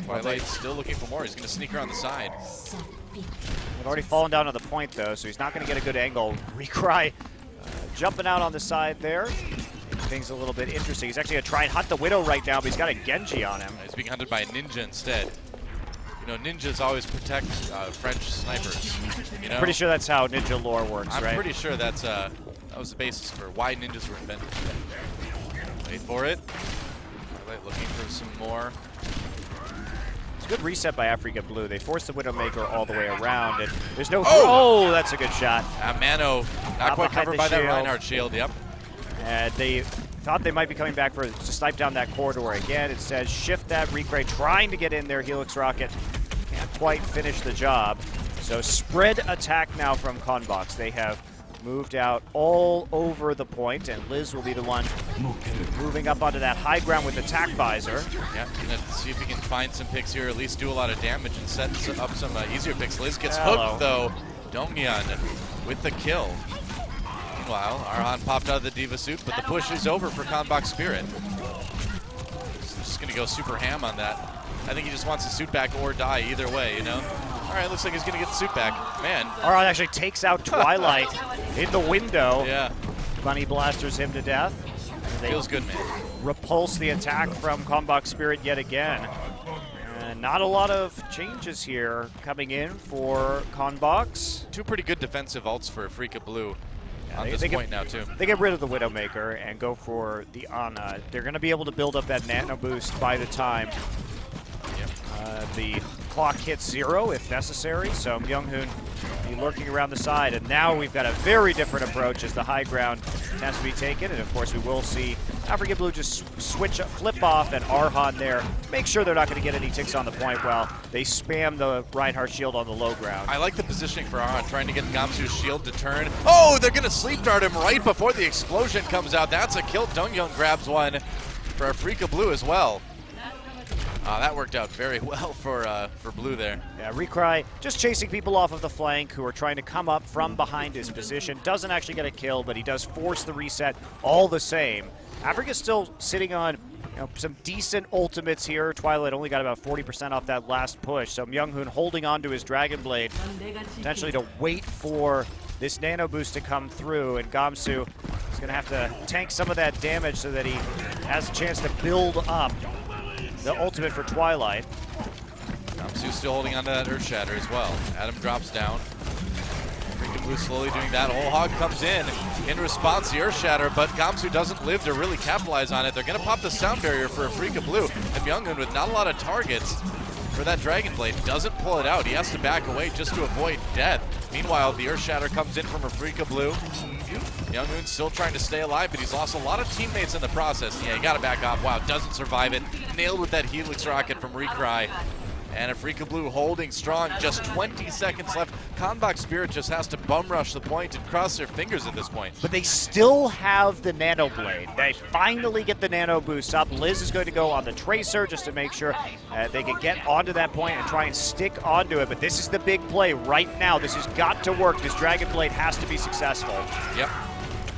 Twilight's still looking for more. He's going to sneak around the side. They've already fallen down to the point, though, so he's not going to get a good angle. Recry jumping out on the side there. Making things a little bit interesting. He's actually going to try and hunt the Widow right now, but he's got a Genji on him. He's being hunted by a Ninja instead. You know, ninjas always protect French snipers. You know? Pretty sure that's how ninja lore works, I'm right? pretty sure that's that was the basis for why ninjas were invented. Wait for it. Twilight looking for some more. It's a good reset by Afreeca Blue. They forced the Widowmaker all the way around, and there's no... Oh! Oh, that's a good shot. Mano not quite behind covered the by that shield. Reinhardt shield, yep. And they thought they might be coming back to snipe down that corridor again. It says shift that. Recray trying to get in there. Helix Rocket can't quite finish the job. So spread attack now from CONBOX. They have moved out all over the point, and Liz will be the one moving up onto that high ground with attack visor. Yeah, gonna see if he can find some picks here, at least do a lot of damage and set up some easier picks. Liz gets hooked though. Donghyun with the kill. Meanwhile, Arhan popped out of the Diva suit, but the push is over for CONBOX Spirit. He's just gonna go super ham on that. I think he just wants the suit back or die either way, you know? All right, looks like he's gonna get the suit back. Man. Arhan actually takes out Twilight in the window. Yeah. Bunny blasters him to death. They Feels good, man. repulse the attack from CONBOX Spirit yet again. And not a lot of changes here coming in for CONBOX. Two pretty good defensive ults for Afreeca Blue on they- this they point get- now, too. They get rid of the Widowmaker and go for the Ana. They're going to be able to build up that nano boost by the time the clock hits 0 if necessary. So Myunghoon be lurking around the side, and now we've got a very different approach as the high ground has to be taken. And of course, we will see Afreeca Blue just flip off, and Arhan there make sure they're not going to get any ticks on the point while they spam the Reinhardt shield on the low ground. I like the positioning for Arhan, trying to get Gamsu's shield to turn. Oh, they're going to sleep dart him right before the explosion comes out. That's a kill. Donghyun grabs one for Afreeca Blue as well. That worked out very well for Blue there. Yeah, Recry just chasing people off of the flank who are trying to come up from behind his position. Doesn't actually get a kill, but he does force the reset all the same. Afreeca's still sitting on some decent ultimates here. Twilight only got about 40% off that last push, so Myunghoon holding on to his Dragon Blade, potentially to wait for this nano boost to come through, and Gamsu is going to have to tank some of that damage so that he has a chance to build up the ultimate for Twilight. Gamsu's still holding on to that Earth Shatter as well. Adam drops down. Afreeca Blue slowly doing that. Whole Hog comes in response to the Earth Shatter, but Gamsu doesn't live to really capitalize on it. They're going to pop the sound barrier for Afreeca Blue, and Myunghoon with not a lot of targets for that Dragon Blade doesn't pull it out. He has to back away just to avoid death. Meanwhile, the Earth Shatter comes in from Afreeca Blue. Myunghoon still trying to stay alive, but he's lost a lot of teammates in the process. Yeah, he got to back off. Wow, doesn't survive it. Nailed with that Helix Rocket from Recry. And Afreeca Blue holding strong. Just 20 seconds left. CONBOX Spirit just has to bum rush the point and cross their fingers at this point. But they still have the Nano Blade. They finally get the Nano boost up. Liz is going to go on the Tracer just to make sure they can get onto that point and try and stick onto it. But this is the big play right now. This has got to work. This Dragon Blade has to be successful. Yep.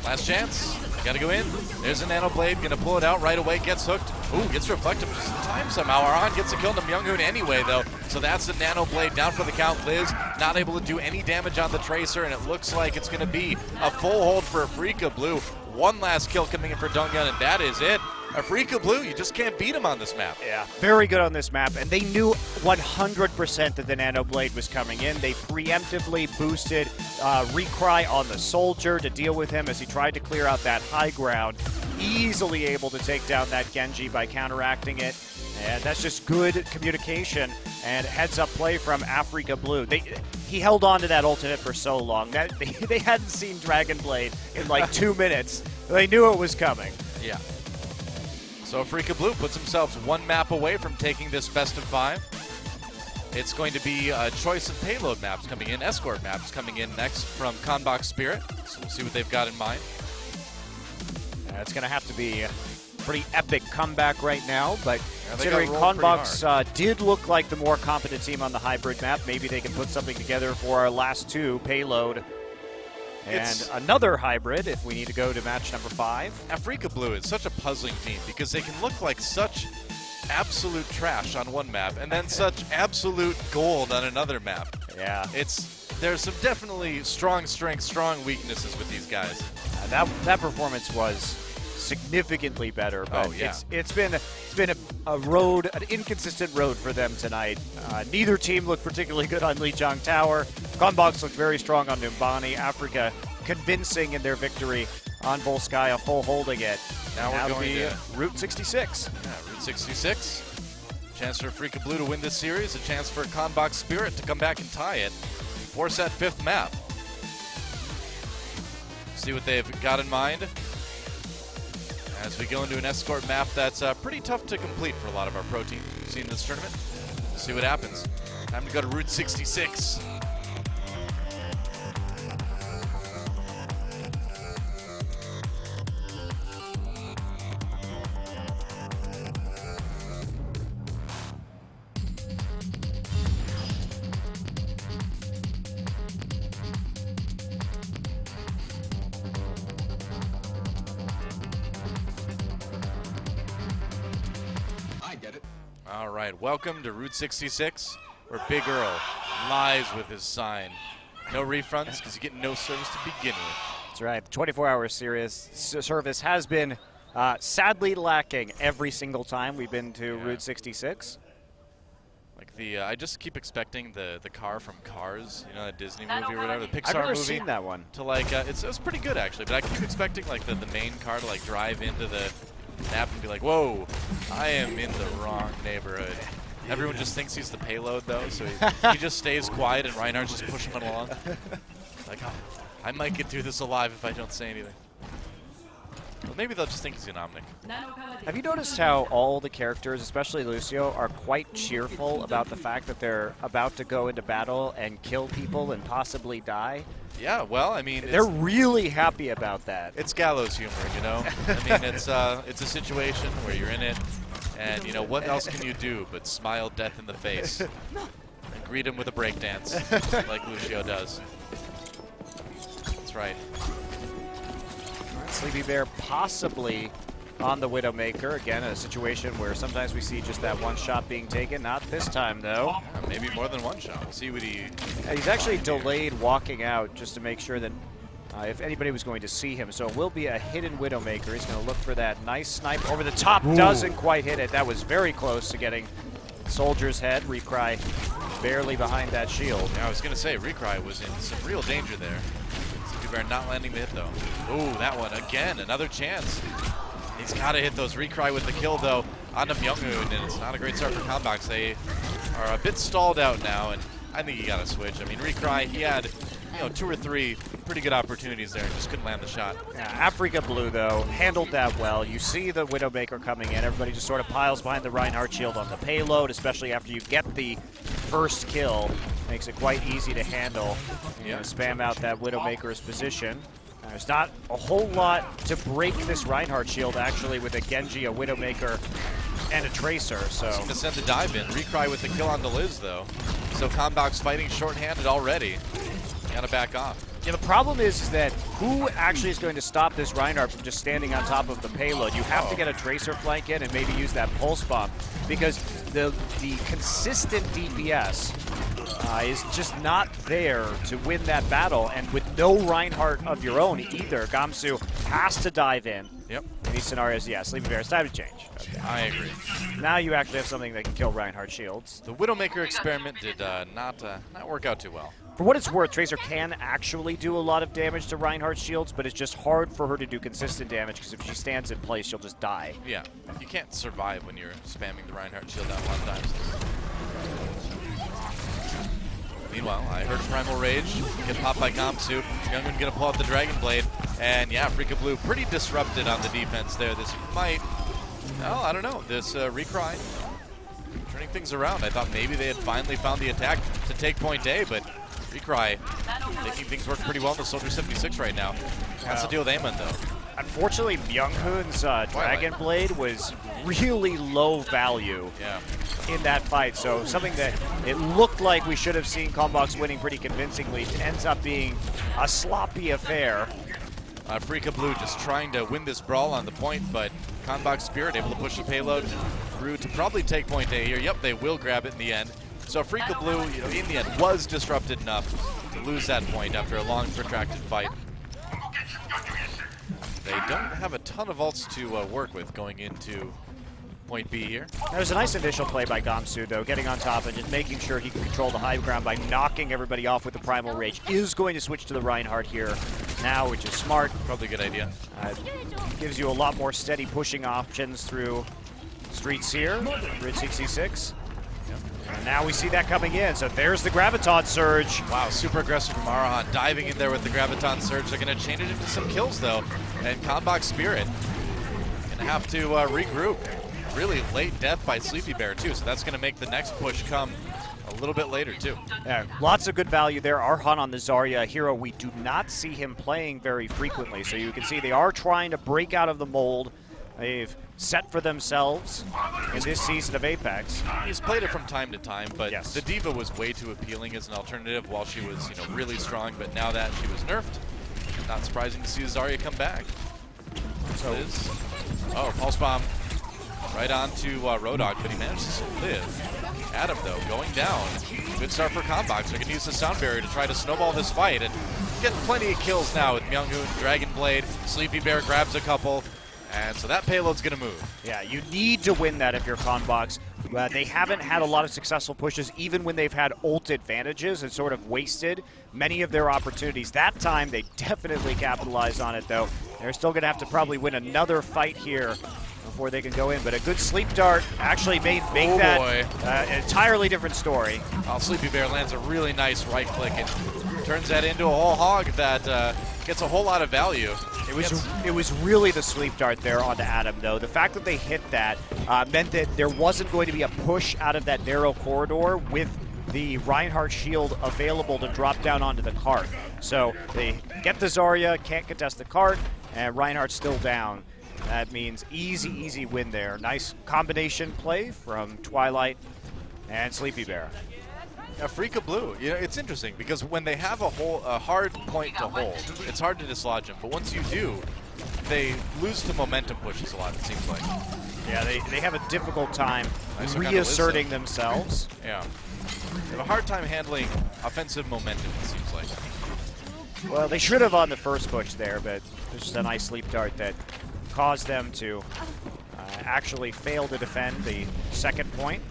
Last chance. Got to go in. There's a Nano Blade. Going to pull it out right away. Gets hooked. Ooh, gets reflected just in time somehow. Arhan gets a kill to Myunghoon anyway, though. So that's the Nano Blade down for the count. Liz not able to do any damage on the Tracer, and it looks like it's going to be a full hold for Afreeca Blue. One last kill coming in for Donghyun, and that is it. Afreeca Blue, you just can't beat him on this map. Yeah, very good on this map, and they knew 100% that the Nano Blade was coming in. They preemptively boosted Recry on the Soldier to deal with him as he tried to clear out that high ground. Easily able to take down that Genji by counteracting it, and that's just good communication and heads-up play from Afreeca Blue. He held on to that ultimate for so long. They hadn't seen Dragon Blade in like 2 minutes. They knew it was coming. Yeah. So Afreeca Blue puts themselves one map away from taking this best of 5. It's going to be a choice of payload maps coming in, escort maps coming in next from CONBOX Spirit. So we'll see what they've got in mind. It's going to have to be a pretty epic comeback right now, but Yeah, considering they got rolled pretty CONBOX did look like the more competent team on the hybrid map, maybe they can put something together for our last 2, payload and another hybrid if we need to go to match number 5. Afreeca Blue is such a puzzling team because they can look like such absolute trash on one map and then such absolute gold on another map. Yeah. There's some definitely strong strengths, strong weaknesses with these guys. That performance was significantly better, but Oh, yeah. it's been a road, an inconsistent road for them tonight. Neither team looked particularly good on Lijiang Tower. CONBOX looked very strong on Numbani. Afreeca convincing in their victory on Volskaya, full holding it. Now we're going to Route 66. Yeah, Route 66. Chance for Afreeca Blue to win this series. A chance for CONBOX Spirit to come back and tie it. Force that 5th map. See what they've got in mind. as we go into an escort map that's pretty tough to complete for a lot of our pro teams we've seen in this tournament. We'll see what happens. Time to go to Route 66. All right, welcome to Route 66, where Big Earl lies with his sign. No refunds, because you get no service to begin with. That's right. The 24-hour service has been sadly lacking every single time we've been to Route 66. Like I just keep expecting the car from Cars, you know, that Disney movie or whatever, the Pixar I've never movie. seen that one. To like, it's pretty good actually, but I keep expecting like the main car to like drive into the map and be like, whoa, I am in the wrong neighborhood. Everyone just thinks he's the payload though, so he just stays quiet and Reinhardt's just pushing him along. Like, oh, I might get through this alive if I don't say anything. Well, maybe they'll just think he's an Omnic. Have you noticed how all the characters, especially Lucio, are quite cheerful about the fact that they're about to go into battle and kill people and possibly die? Yeah, well, I mean, They're really happy about that. it's gallows humor, you know? I mean, it's a situation where you're in it, and, you know, what else can you do but smile death in the face and greet him with a breakdance like Lucio does. That's right. Sleepy Bear possibly on the Widowmaker. Again, a situation where sometimes we see just that one shot being taken. Not this time, though. Maybe more than one shot. We'll see what he... He's actually delayed walking out just to make sure that if anybody was going to see him. So it will be a hidden Widowmaker. He's going to look for that nice snipe over the top. Ooh. Doesn't quite hit it. That was very close to getting Soldier's head. Recry barely behind that shield. Yeah, I was going to say, Recry was in some real danger there. Bear not landing the hit though. Ooh, that one again, another chance. He's got to hit those. Recry with the kill though on Myunghoon, and it's not a great start for CONBOX. They are a bit stalled out now, and I think he got to switch. I mean, Recry, he had 2 or 3 pretty good opportunities there, and just couldn't land the shot. Yeah, Afreeca Blue though handled that well. You see the Widowmaker coming in. Everybody just sort of piles behind the Reinhardt shield on the payload, especially after you get the first kill. Makes it quite easy to handle. You know, spam out that Widowmaker's position. There's not a whole lot to break this Reinhardt shield, actually, with a Genji, a Widowmaker, and a Tracer. So he's gonna send the dive in. Recry with the kill on Liz, though. So CONBOX fighting short-handed already. Gotta back off. Yeah, the problem is that who actually is going to stop this Reinhardt from just standing on top of the payload? You have to get a Tracer flank in and maybe use that Pulse Bomb, because the consistent DPS is just not there to win that battle, and with no Reinhardt of your own either, Gamsu has to dive in. Yep. In these scenarios, yeah, Sleepy Bear, it's time to change. Okay. I agree. Now you actually have something that can kill Reinhardt shields. The Widowmaker experiment did not work out too well. For what it's worth, Tracer can actually do a lot of damage to Reinhardt's shields, but it's just hard for her to do consistent damage, because if she stands in place, she'll just die. Yeah, you can't survive when you're spamming the Reinhardt shield out a lot of times. Meanwhile, I heard Primal Rage get popped by Gamsu. Youngman gonna pull out the Dragon Blade, and yeah, Afreeca Blue pretty disrupted on the defense there. This might, well, I don't know, this Recry turning things around. I thought maybe they had finally found the attack to take point A, but Recry making things work pretty well in the Soldier 76 right now. That's the deal with Amon, though. Unfortunately, Myunghoon's Dragon Blade was really low value in that fight. So something that it looked like we should have seen CONBOX winning pretty convincingly ends up being a sloppy affair. Afreeca Blue just trying to win this brawl on the point, but CONBOX Spirit able to push the payload through to probably take point A here. Yep, they will grab it in the end. So Afreeca Blue, in the end, was disrupted enough to lose that point after a long, protracted fight. They don't have a ton of ults to work with going into point B here. There was a nice initial play by Gamsu, though, getting on top and just making sure he can control the high ground by knocking everybody off with the Primal Rage. Is going to switch to the Reinhardt here now, which is smart. Probably a good idea. Gives you a lot more steady pushing options through streets here, Route 66. And now we see that coming in, so there's the Graviton Surge. Wow, super aggressive from Arahan, diving in there with the Graviton Surge. They're going to chain it into some kills, though. And CONBOX Spirit can gonna have to regroup. Really late death by Sleepy Bear too, so that's gonna make the next push come a little bit later too. Yeah, lots of good value there. Arhan on the Zarya, a hero we do not see him playing very frequently. So you can see they are trying to break out of the mold they've set for themselves in this season of Apex. He's played it from time to time, but Yes. the Diva was way too appealing as an alternative while she was, you know, really strong. But now that she was nerfed, not surprising to see Zarya come back. So Liz. Oh, Pulse Bomb right on to Rodog, but he managed to live. Adam, though, going down. Good start for CONBOX. They're going to use the sound barrier to try to snowball this fight, and getting plenty of kills now with Myunghoon, Dragon Blade. Sleepy Bear grabs a couple, and so that payload's going to move. yeah, you need to win that if you're CONBOX. They haven't had a lot of successful pushes, even when they've had ult advantages and sort of wasted many of their opportunities. That time, they definitely capitalized on it, though. They're still going to have to probably win another fight here before they can go in. But a good sleep dart actually made that an entirely different story. Sleepy Bear lands a really nice right click and turns that into a whole hog that gets a whole lot of value. It was really the sleep dart there onto Adam, though. The fact that they hit that meant that there wasn't going to be a push out of that narrow corridor with the Reinhardt shield available to drop down onto the cart. So they get the Zarya, can't contest the cart, and Reinhardt's still down. That means easy win there. Nice combination play from Twilight and Sleepy Bear. Afreeca Blue, you know, it's interesting because when they have a hard point to hold, it's hard to dislodge them. But once you do, they lose to momentum pushes a lot, it seems like. Yeah, they have a difficult time Nice reasserting themselves. Yeah. They have a hard time handling offensive momentum, it seems like. Well, they should have on the first push there, but there's just a nice sleep dart that caused them to actually fail to defend the second point.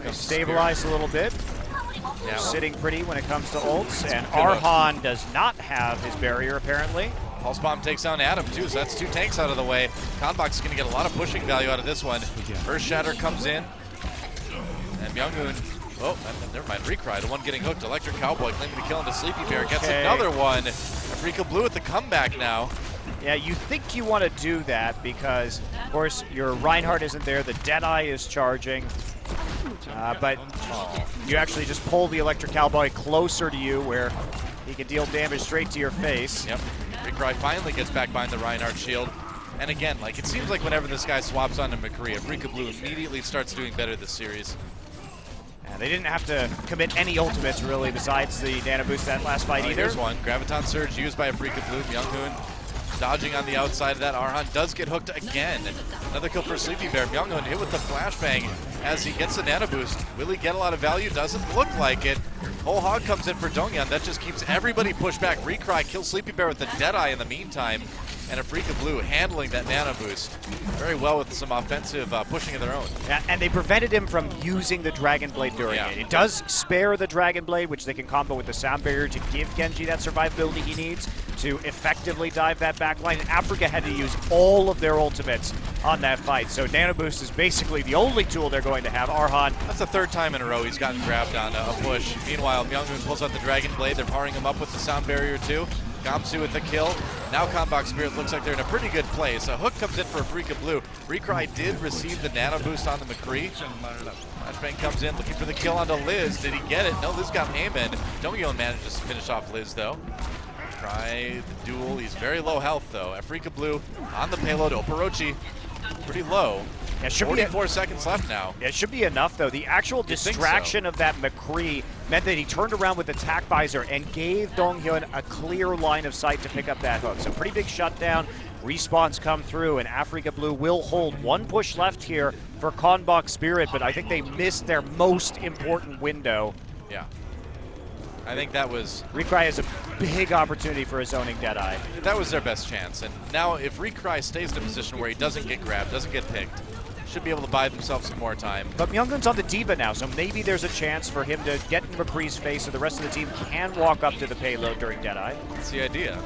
They stabilized a little bit. Yeah. Sitting pretty when it comes to ults, and Arhan does not have his barrier apparently. Pulse Bomb takes down Adam too, so that's 2 tanks out of the way. CONBOX is going to get a lot of pushing value out of this one. Earth Shatter comes in, and Myunghoon, oh, never mind, Recry, the one getting hooked. Electric Cowboy claiming the kill into Sleepy Bear, gets another one. Afreeca Blue at the comeback now. Yeah, you think you want to do that because, of course, your Reinhardt isn't there, the Deadeye is charging, but you actually just pull the Electric Cowboy closer to you where he can deal damage straight to your face. Yep. Recry finally gets back behind the Reinhardt shield. And again, like, it seems like whenever this guy swaps onto McCree, Afreeca Blue immediately starts doing better this series. And they didn't have to commit any ultimates, really, besides the Nano Boost that last fight either. Here's one. Graviton Surge used by Afreeca Blue. Myunghoon dodging on the outside of that. Arhan does get hooked again. Another kill for Sleepy Bear. Myunghoon hit with the flashbang as he gets the Nano Boost. Will he get a lot of value? Doesn't look like it. Whole Hog comes in for Donghyun. That just keeps everybody pushed back. Recry kills Sleepy Bear with the Deadeye in the meantime. And Afreeca Blue handling that Nano Boost very well with some offensive pushing of their own. Yeah, and they prevented him from using the Dragon Blade during it. It does spare the Dragon Blade, which they can combo with the Sound Barrier to give Genji that survivability he needs to effectively dive that backline. And Afreeca had to use all of their ultimates on that fight. So Nano Boost is basically the only tool they're going to have. Arhan. That's the 3rd time in a row he's gotten grabbed on a push. Meanwhile, Myunghoon pulls out the Dragon Blade. They're powering him up with the Sound Barrier too. Gamsu with the kill. Now CONBOX Spirit looks like they're in a pretty good place. A hook comes in for Afreeca Blue. Recry did receive the Nano Boost on the McCree. Flashbang comes in looking for the kill onto Liz. Did he get it? No, Liz got Heyman. Donghyun manages to finish off Liz though. Try the duel. He's very low health though. Afreeca Blue on the payload. Oporochi pretty low. Yeah, 44 seconds left now. It should be enough, though. The actual distraction of that McCree meant that he turned around with the attack visor and gave Donghyun a clear line of sight to pick up that hook. So pretty big shutdown. Respawns come through, and Afreeca Blue will hold 1 push left here for CONBOX Spirit, but I think they missed their most important window. Yeah. I think that was... Recry has a big opportunity for a zoning Deadeye. That was their best chance. And now if Recry stays in a position where he doesn't get grabbed, doesn't get picked, should be able to buy themselves some more time. But Myunghoon's on the Diva now, so maybe there's a chance for him to get in McCree's face so the rest of the team can walk up to the payload during Deadeye. That's the idea.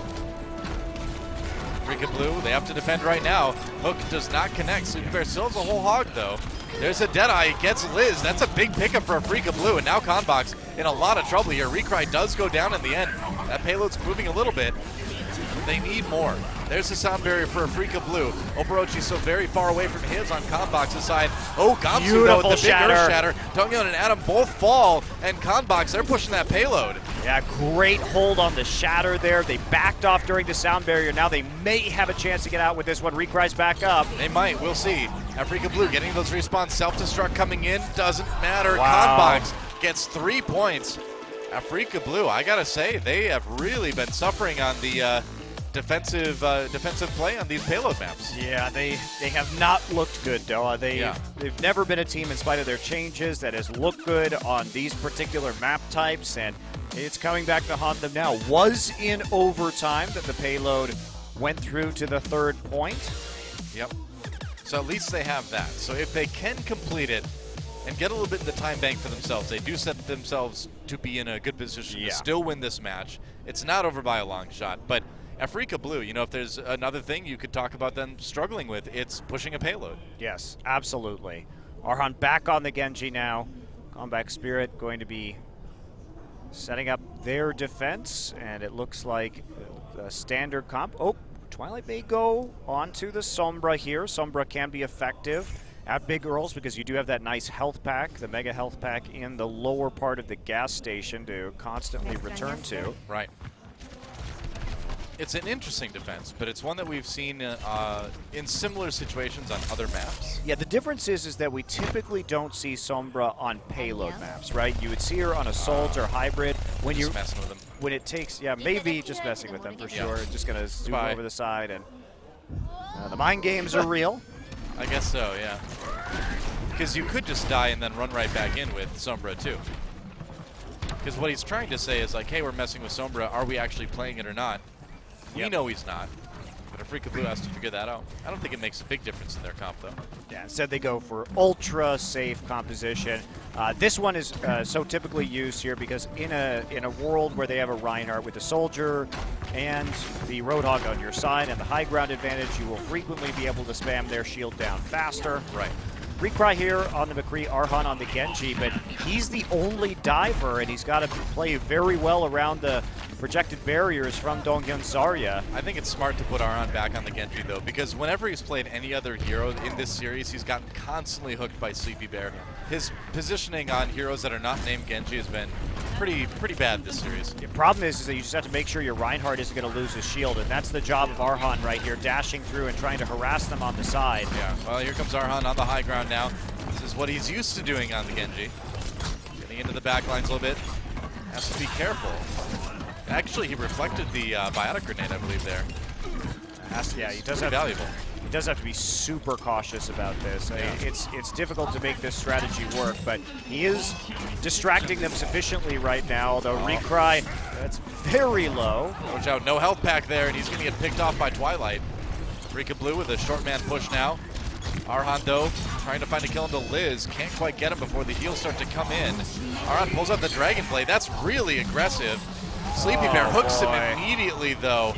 Afreeca Blue, they have to defend right now. Hook does not connect. Sleepy Bear still has a whole hog, though. There's a Deadeye, he gets Liz. That's a big pickup for Afreeca Blue, and now CONBOX in a lot of trouble here. Recry does go down in the end. That payload's moving a little bit. They need more. There's the sound barrier for Afreeca Blue. Overwatch so very far away from his on CONBOX's side. Oh, Gamsu though with the big earth shatter. Donghyun and Adam both fall, and CONBOX, they're pushing that payload. Yeah, great hold on the shatter there. They backed off during the sound barrier. Now they may have a chance to get out with this one. Recry's back up. They might, we'll see. Afreeca Blue getting those respawns. Self-destruct coming in, doesn't matter. Wow. CONBOX gets 3 points. Afreeca Blue, I gotta say, they have really been suffering on the defensive play on these payload maps. Yeah, they have not looked good, Doa. They've never been a team, in spite of their changes, that has looked good on these particular map types, and it's coming back to haunt them now. Was in overtime that the payload went through to the 3rd point. Yep. So at least they have that. So if they can complete it and get a little bit in the time bank for themselves, they do set themselves to be in a good position to still win this match. It's not over by a long shot, but Afreeca Blue, you know, if there's another thing you could talk about them struggling with, it's pushing a payload. Yes, absolutely. Arhan back on the Genji now. Combat Spirit going to be setting up their defense, and it looks like a standard comp. Oh, Twilight may go onto the Sombra here. Sombra can be effective at Big Earls because you do have that nice health pack, the mega health pack in the lower part of the gas station to constantly return to. Right. It's an interesting defense, but it's one that we've seen in similar situations on other maps. Yeah, the difference is that we typically don't see Sombra on payload maps, right? You would see her on Assault or Hybrid when you're messing with them. When it takes, maybe just messing with them for sure. Just gonna zoom over the side, and the mind games are real. I guess so, yeah. Because you could just die and then run right back in with Sombra too. Because what he's trying to say is like, hey, we're messing with Sombra. Are we actually playing it or not? We know he's not, but Afreeca Blue has to figure that out. I don't think it makes a big difference in their comp, though. Yeah, instead they go for ultra safe composition. This one is so typically used here because in a world where they have a Reinhardt with the Soldier and the Roadhog on your side and the high ground advantage, you will frequently be able to spam their shield down faster. Right. Recry here on the McCree, Arhan on the Genji, but he's the only diver, and he's got to play very well around the projected barriers from Donghyun Zarya. I think it's smart to put Arhan back on the Genji, though, because whenever he's played any other hero in this series, he's gotten constantly hooked by Sleepy Bear. His positioning on heroes that are not named Genji has been pretty bad this series. The problem is that you just have to make sure your Reinhardt isn't going to lose his shield, and that's the job of Arhan right here, dashing through and trying to harass them on the side. Yeah, well, here comes Arhan on the high ground now. This is what he's used to doing on the Genji. Getting into the back lines a little bit. Has to be careful. Actually, he reflected the biotic grenade, I believe, there. Yeah, he does have valuable. He does have to be super cautious about this. It's difficult to make this strategy work, but he is distracting them sufficiently right now. Though Recry, that's very low. Watch out, no health pack there, and he's going to get picked off by Twilight. Afreeca Blue with a short man push now. Arhan, though, trying to find a kill into Liz. Can't quite get him before the heals start to come in. Arhan pulls out the Dragon Blade. That's really aggressive. Sleepy Bear hooks him immediately, though.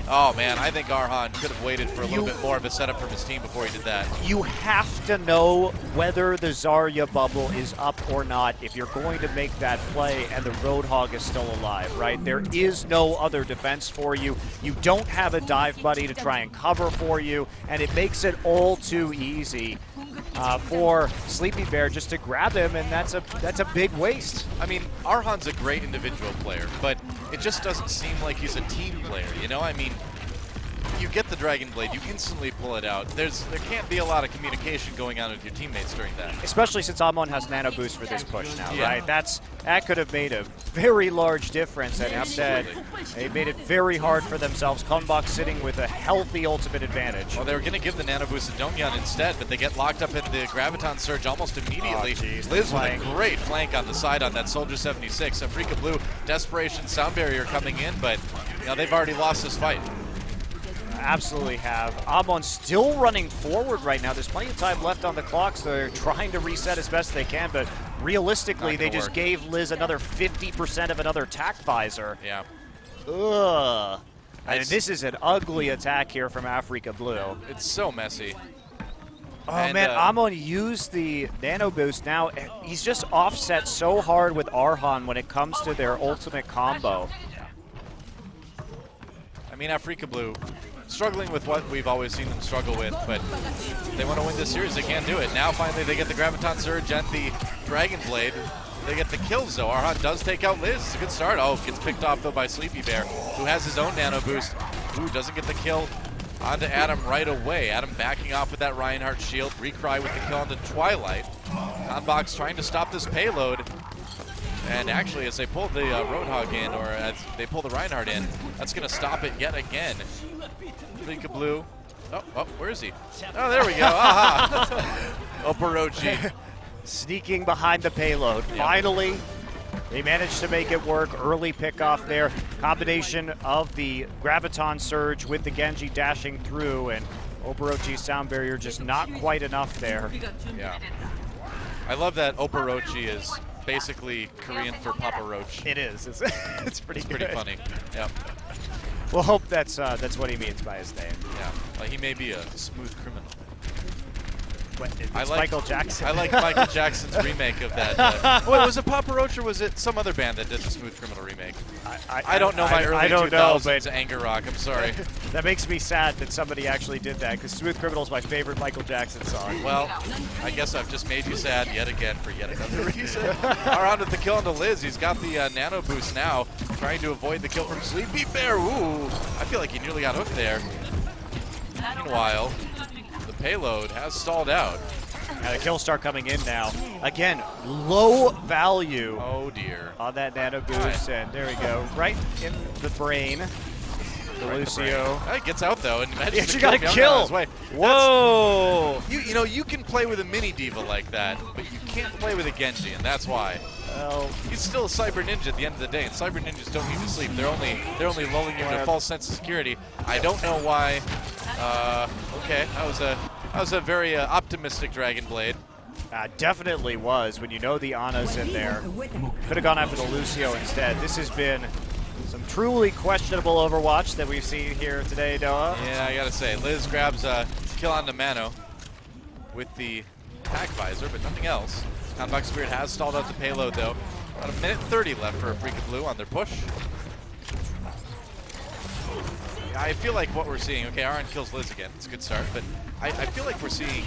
Oh, man, I think Arhan could have waited for a little bit more of a setup from his team before he did that. You have to know whether the Zarya bubble is up or not if you're going to make that play and the Roadhog is still alive, right? There is no other defense for you. You don't have a dive buddy to try and cover for you, and it makes it all too easy for Sleepy Bear just to grab him, and that's a big waste. I mean, Arhan's a great individual player, but it just doesn't seem like he's a team player, you know? I mean, you get the Dragon Blade, you instantly pull it out. There can't be a lot of communication going on with your teammates during that. Especially since Amon has nano boost for this push now, right? That could have made a very large difference, and instead they made it very hard for themselves. CONBOX sitting with a healthy ultimate advantage. Well, they were going to give the nano boost to Donghyun instead, but they get locked up in the Graviton Surge almost immediately. Oh, geez, Liz with a great flank on the side on that Soldier 76. Afreeca Blue, Desperation, Sound Barrier coming in, but you know, they've already lost this fight. Absolutely have. Amon still running forward right now. There's plenty of time left on the clock, so they're trying to reset as best they can, but realistically, they just gave Liz another 50% of another attack visor. Yeah. Ugh. And this is an ugly attack here from Afreeca Blue. It's so messy. Oh, man, Amon used the nano boost. Now, he's just offset so hard with Arhan when it comes to their ultimate combo. I mean, Afreeca Blue struggling with what we've always seen them struggle with, but they want to win this series. They can't do it. Now finally they get the Graviton Surge and the Dragon Blade. They get the kills though. Arhan does take out Liz. It's a good start. Oh, gets picked off though by Sleepy Bear, who has his own nano boost. Ooh, doesn't get the kill onto Adam right away. Adam backing off with that Reinhardt shield. Recry with the kill onto Twilight. CONBOX trying to stop this payload. And actually, as they pull the Roadhog in, or as they pull the Reinhardt in, that's going to stop it yet again. Afreeca Blue. Oh, where is he? Oh, there we go. Aha! Oporochi. Sneaking behind the payload. Yep. Finally, they managed to make it work. Early pickoff there. Combination of the Graviton Surge with the Genji dashing through, and Oporochi's sound barrier just not quite enough there. Yeah. I love that Oporochi is basically Korean for Papa Roach. It is. It's pretty It's pretty good. funny. Yep. We'll hope that's what he means by his name. Yeah. Well, he may be a smooth criminal. What, it's I like Michael Jackson. I like Michael Jackson's remake of that. Wait, was it Papa Roach or was it some other band that did the Smooth Criminal remake? I don't know my early I don't know, 2000s but anger rock. I'm sorry. that makes me sad that somebody actually did that, because Smooth Criminal is my favorite Michael Jackson song. Well, I guess I've just made you sad yet again for yet another reason. Around with the kill onto Liz. He's got the nano boost now, trying to avoid the kill from Sleepy Bear. Ooh, I feel like he nearly got hooked there. Meanwhile, the payload has stalled out. The kills start coming in now. Again, low value Oh dear. on that nano boost, and there we go, right in the brain. The Lucio. It gets out though, and He manages actually to got a kill kill. on his way. Whoa! You know, you can play with a mini diva like that, but you can't play with a Genji, and that's why. Well, He's still a cyber ninja at the end of the day, and cyber ninjas don't need to sleep. They're only lulling you into a false sense of security. I don't know why. Okay, that was a very optimistic Dragon Blade. definitely was, when you know the Ana's in there. Could have gone after the Lucio instead. This has been some truly questionable Overwatch that we've seen here today, Noah. Yeah, I gotta say, Liz grabs a kill on the Mano with the attack visor, but nothing else. CONBOX Spirit has stalled out the payload though. About a minute 30 left for Afreeca Blue on their push. I feel like what we're seeing, okay, Arhan kills Liz again. It's a good start, but I feel like we're seeing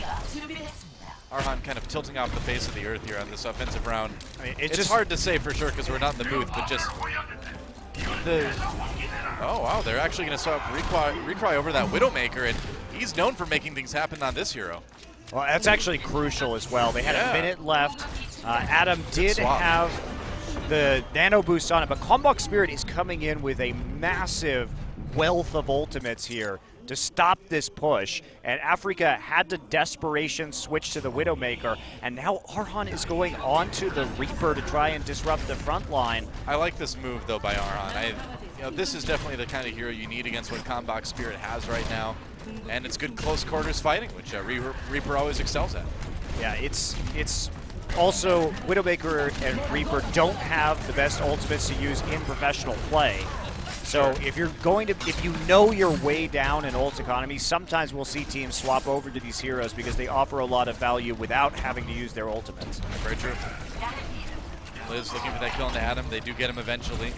Arhan kind of tilting off the face of the earth here on this offensive round. I mean, It's just hard to say for sure because we're not in the booth, but just the... Oh, wow, they're actually going to start Recry over that Widowmaker, and he's known for making things happen on this hero. Well, that's actually crucial as well. They had a minute left. Adam did swap. have the nano boost on it, but CONBOX Spirit is coming in with a massive wealth of ultimates here to stop this push, and Afreeca had to desperation switch to the Widowmaker, and now Arhan is going on to the Reaper to try and disrupt the front line. I like this move though by Arhan. This is definitely the kind of hero you need against what CONBOX Spirit has right now, and it's good close quarters fighting, which Reaper always excels at. Yeah, it's also Widowmaker and Reaper don't have the best ultimates to use in professional play. So if you know your way down in ult economy, sometimes we'll see teams swap over to these heroes because they offer a lot of value without having to use their ultimates. Very true. Liz looking for that kill into Adam. They do get him eventually.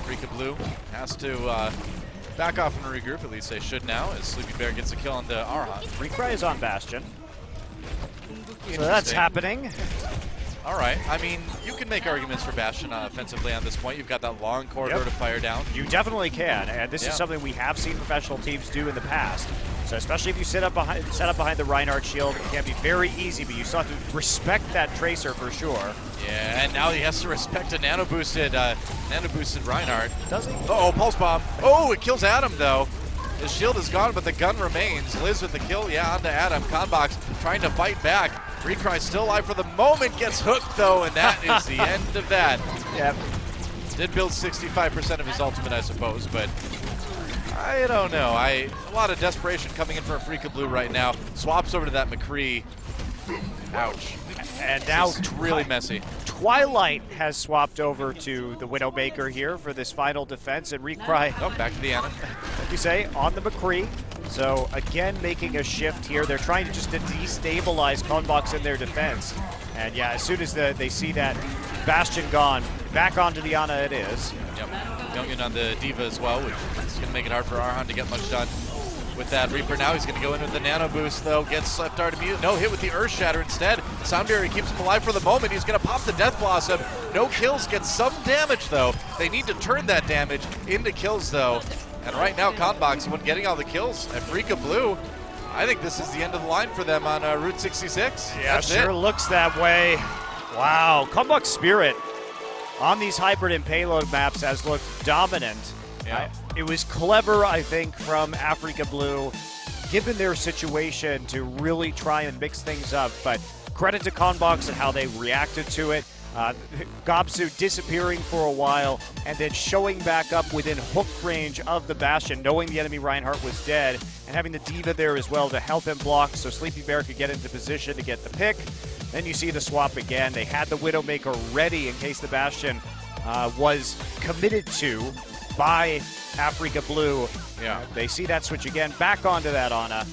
Afreeca Blue has to back off and regroup. At least they should now, as Sleepy Bear gets a kill into Arhan. Recry is on Bastion. So that's happening. All right. I mean, you can make arguments for Bastion offensively on this point. You've got that long corridor to fire down. You definitely can, and this is something we have seen professional teams do in the past. So especially if you set up behind the Reinhardt shield, it can be very easy, but you still have to respect that Tracer for sure. Yeah, and now he has to respect a nano boosted Reinhardt. Does he? Uh-oh, pulse bomb. Oh, it kills Adam though. His shield is gone, but the gun remains. Liz with the kill, onto Adam. CONBOX trying to fight back. Recry still alive for the moment, gets hooked though, and that is the end of that. Yep. Did build 65% of his ultimate, I suppose, but I don't know. A lot of desperation coming in for Afreeca Blue right now. Swaps over to that McCree. Ouch. And now It's really messy. Twilight has swapped over to the Widowmaker here for this final defense, and Recry, Oh, back to the Ana. like you say, on the McCree. So again, making a shift here. They're trying to just destabilize CONBOX in their defense. And yeah, as soon as they see that Bastion gone. Back onto the Ana it is. Yep. Youngin on the Diva as well, which is going to make it hard for Arhan to get much done with that Reaper. Now he's going to go in with the Nano Boost, though. Gets left arm immune. No hit with the Earth Shatter instead. Sound Barrier keeps him alive for the moment. He's going to pop the Death Blossom. No kills, gets some damage, though. They need to turn that damage into kills, though. And right now, CONBOX, when getting all the kills, Afreeca Blue, I think this is the end of the line for them on Route 66. Yeah, That's sure it. looks that way. Wow, CONBOX Spirit on these hybrid and payload maps has looked dominant. Yeah. It was clever, I think, from Afreeca Blue, given their situation, to really try and mix things up. But credit to CONBOX and how they reacted to it. Gobsu disappearing for a while and then showing back up within hook range of the Bastion, knowing the enemy Reinhardt was dead, and having the Diva there as well to help him block so Sleepy Bear could get into position to get the pick. Then you see the swap again. They had the Widowmaker ready in case the Bastion was committed to by Afreeca Blue. Yeah. They see that switch again, back onto that Ana.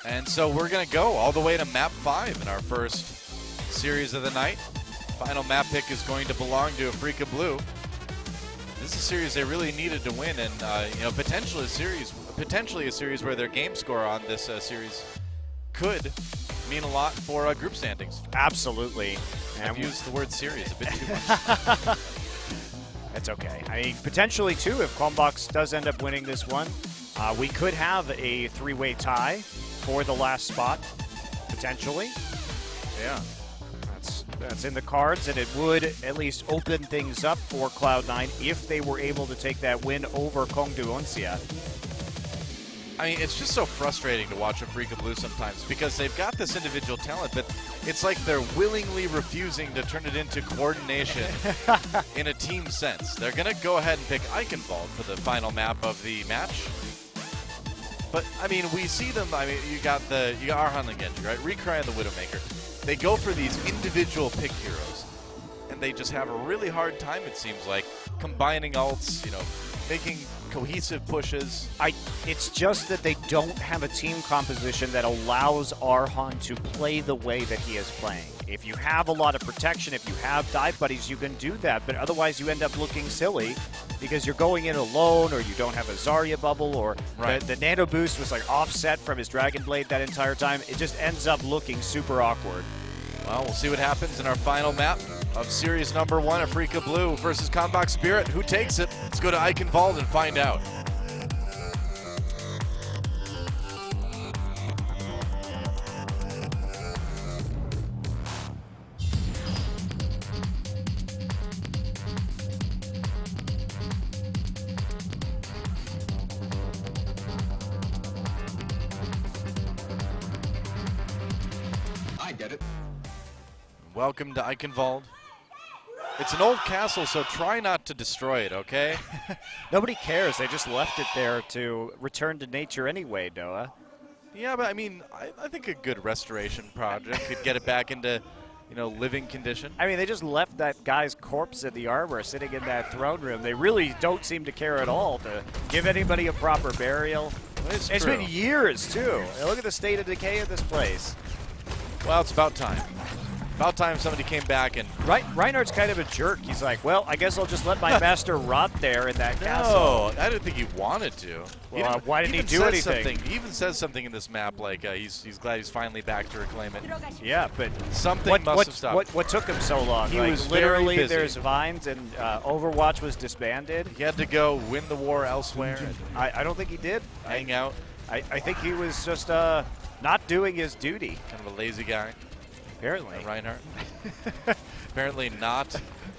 And so we're going to go all the way to map 5 in our first series of the night. Final map pick is going to belong to Afreeca Blue. This is a series they really needed to win, and potentially a series where their game score on this series could mean a lot for group standings. Absolutely. I've used the word series a bit too much. That's okay. I mean, potentially too, if CONBOX does end up winning this one, we could have a three-way tie for the last spot, potentially. Yeah. That's in the cards, and it would at least open things up for Cloud9 if they were able to take that win over Kongdu Onsia. I mean, it's just so frustrating to watch Afreeca Blue sometimes because they've got this individual talent, but it's like they're willingly refusing to turn it into coordination in a team sense. They're going to go ahead and pick Eichenwald for the final map of the match. But, I mean, we see them. I mean, you got Arhan and Genji, right? Recry and the Widowmaker. They go for these individual pick heroes, and they just have a really hard time, it seems like, combining ults, making cohesive pushes. It's just that they don't have a team composition that allows Arhan to play the way that he is playing. If you have a lot of protection, if you have dive buddies, you can do that, but otherwise you end up looking silly because you're going in alone, or you don't have a Zarya bubble, or the Nano Boost was like offset from his Dragon Blade that entire time. It just ends up looking super awkward. Well, we'll see what happens in our final map of series number 1, Afreeca Blue versus CONBOX Spirit. Who takes it? Let's go to Eichenwald and find out. I get it. Welcome to Eichenwald. It's an old castle, so try not to destroy it, okay? Nobody cares. They just left it there to return to nature anyway, Noah. Yeah, but I mean, I think a good restoration project could get it back into, living condition. I mean, they just left that guy's corpse in the armor sitting in that throne room. They really don't seem to care at all to give anybody a proper burial. It's been years, too. Look at the state of decay of this place. Well, it's about time. About time somebody came back and... Reinhardt's kind of a jerk. He's like, well, I guess I'll just let my master rot there in that castle. No, I didn't think he wanted to. Well, why didn't he do anything? He even says something in this map like he's glad he's finally back to reclaim it. Yeah, but something must have stopped. What took him so long? He was literally very busy. There's vines and Overwatch was disbanded. He had to go win the war elsewhere. I don't think he did. Hang out. I think he was just not doing his duty. Kind of a lazy guy. Apparently. Reinhardt. Apparently not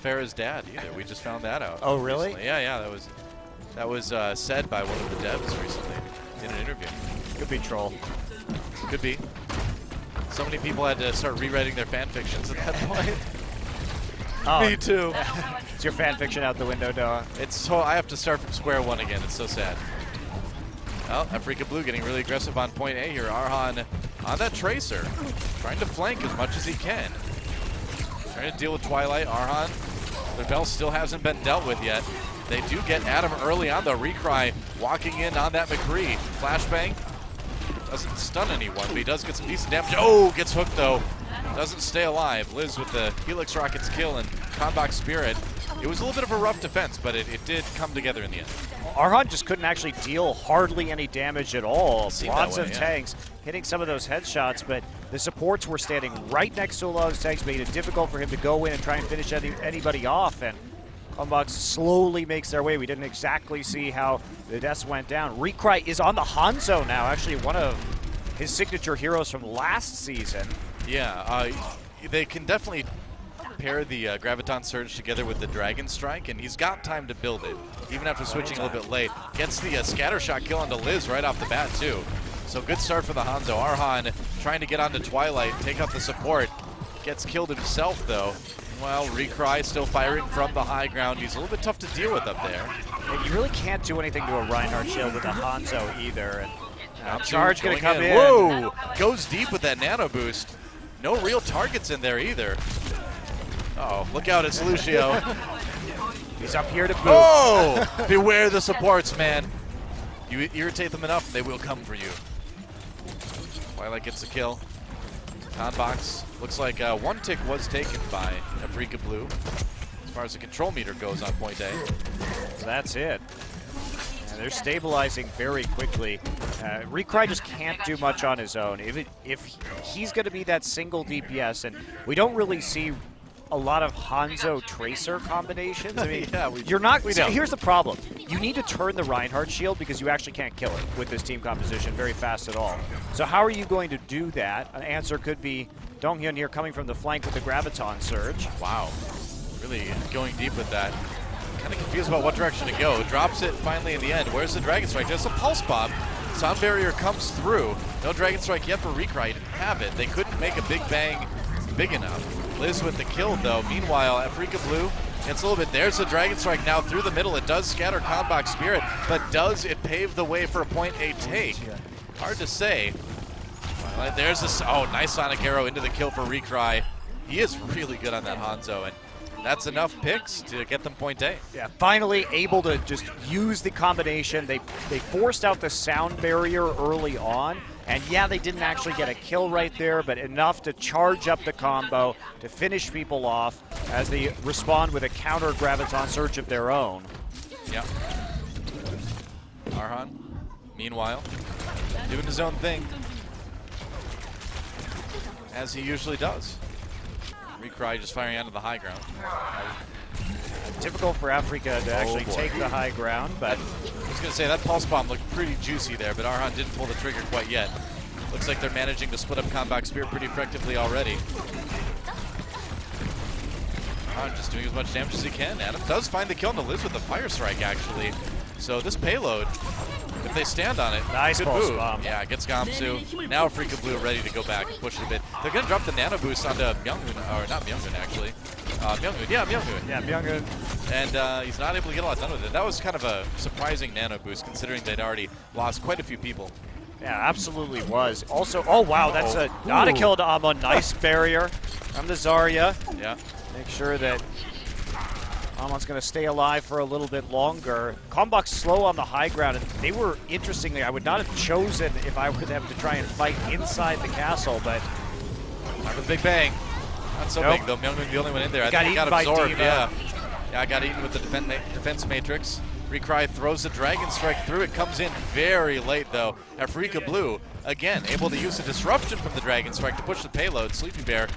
Farah's dad either. We just found that out. Oh, really? Recently. Yeah. That was said by one of the devs recently in an interview. Could be troll. Could be. So many people had to start rewriting their fan fictions at that point. Oh. Me too. Is your fan fiction out the window, Noah? I have to start from square one again. It's so sad. Well, Afreeca Blue getting really aggressive on point A here. Arhan on that Tracer, trying to flank as much as he can. Trying to deal with Twilight. Arhan, their bell still hasn't been dealt with yet. They do get Adam early on the Recry, walking in on that McCree. Flashbang doesn't stun anyone, but he does get some decent damage. Oh, gets hooked though. doesn't stay alive. Liz with the Helix Rockets kill and CONBOX Spirit. It was a little bit of a rough defense, but it did come together in the end. Arhan just couldn't actually deal hardly any damage at all. Seemed Lots that way, of yeah. tanks hitting some of those headshots, but the supports were standing right next to a lot of those tanks, made it difficult for him to go in and try and finish anybody off. And CONBOX slowly makes their way. We didn't exactly see how the deaths went down. Recry is on the Hanzo now, actually one of his signature heroes from last season. Yeah, they can definitely pair the Graviton Surge together with the Dragon Strike, and he's got time to build it, even after switching a little bit late. Gets the scatter shot kill onto Liz right off the bat, too. So good start for the Hanzo. Arhan trying to get onto Twilight, take out the support. Gets killed himself, though. Well, Recry still firing from the high ground. He's a little bit tough to deal with up there. And you really can't do anything to a Reinhardt shield with a Hanzo either. And charge going gonna come in. Whoa! Goes deep with that nano boost. No real targets in there either. Oh, look out, it's Lucio. He's up here to boot. Oh! Beware the supports, man. You irritate them enough, they will come for you. Twilight gets the kill. CONBOX looks like one tick was taken by Afreeca Blue as far as the control meter goes on point A. So that's it. And they're stabilizing very quickly. Recry just can't do much on his own. If he's going to be that single DPS, and we don't really see a lot of Hanzo Tracer combinations. I mean, Yeah, you're not. we don't. Here's the problem: you need to turn the Reinhardt shield because you actually can't kill it with this team composition very fast at all. So how are you going to do that? An answer could be Donghyun here coming from the flank with the Graviton Surge. Wow, really going deep with that. Kind of confused about what direction to go. Drops it finally in the end. Where's the Dragon Strike? There's a Pulse Bomb. Sound Barrier comes through. No Dragon Strike yet for Recry. He didn't have it. They couldn't make a big bang big enough. Liz with the kill, though. Meanwhile, Afreeca Blue gets a little bit. There's the Dragon Strike now through the middle. It does scatter CONBOX Spirit, but does it pave the way for a point A take? Hard to say. There's this. Oh, nice Sonic Arrow into the kill for Recry. He is really good on that Hanzo, and that's enough picks to get them point A. Yeah, finally able to just use the combination. They forced out the sound barrier early on, and yeah, they didn't actually get a kill right there, but enough to charge up the combo to finish people off as they respond with a counter Graviton Surge of their own. Yeah. Arhan, meanwhile, doing his own thing, as he usually does. Recry just firing onto the high ground. Difficult for Afreeca to actually boy. take the high ground, but I was going to say, that Pulse Bomb looked pretty juicy there, but Arhan didn't pull the trigger quite yet. Looks like they're managing to split up CONBOX Spirit pretty effectively already. Arhan just doing as much damage as he can. Adam does find the kill on the Liz with the Fire Strike, actually. So this payload, if they stand on it, Nice good Pulse move. Bomb. Yeah, gets Gamsu. Now Afreeca Blue ready to go back and push it a bit. They're going to drop the Nano Boost onto Myungun, or not Myungun, actually. Myungun, yeah, Myungun. yeah, Myungun. And he's not able to get a lot done with it. That was kind of a surprising Nano Boost, considering they'd already lost quite a few people. Yeah, absolutely was. Also, oh wow, that's not a kill to Amma. Nice barrier from the Zarya. Yeah. Make sure that Amon's going to stay alive for a little bit longer. CONBOX slow on the high ground, and they were, interestingly, I would not have chosen if I were them to try and fight inside the castle, but Not with Big Bang. Not so Nope. big, though. Myungun the only one in there. I Got think he got eaten by absorbed, Diva. yeah. Yeah, I got eaten with the defense matrix. Recry throws the Dragon Strike through. It comes in very late, though. Afreeca Blue, again, able to use a disruption from the Dragon Strike to push the payload. Sleepy Bear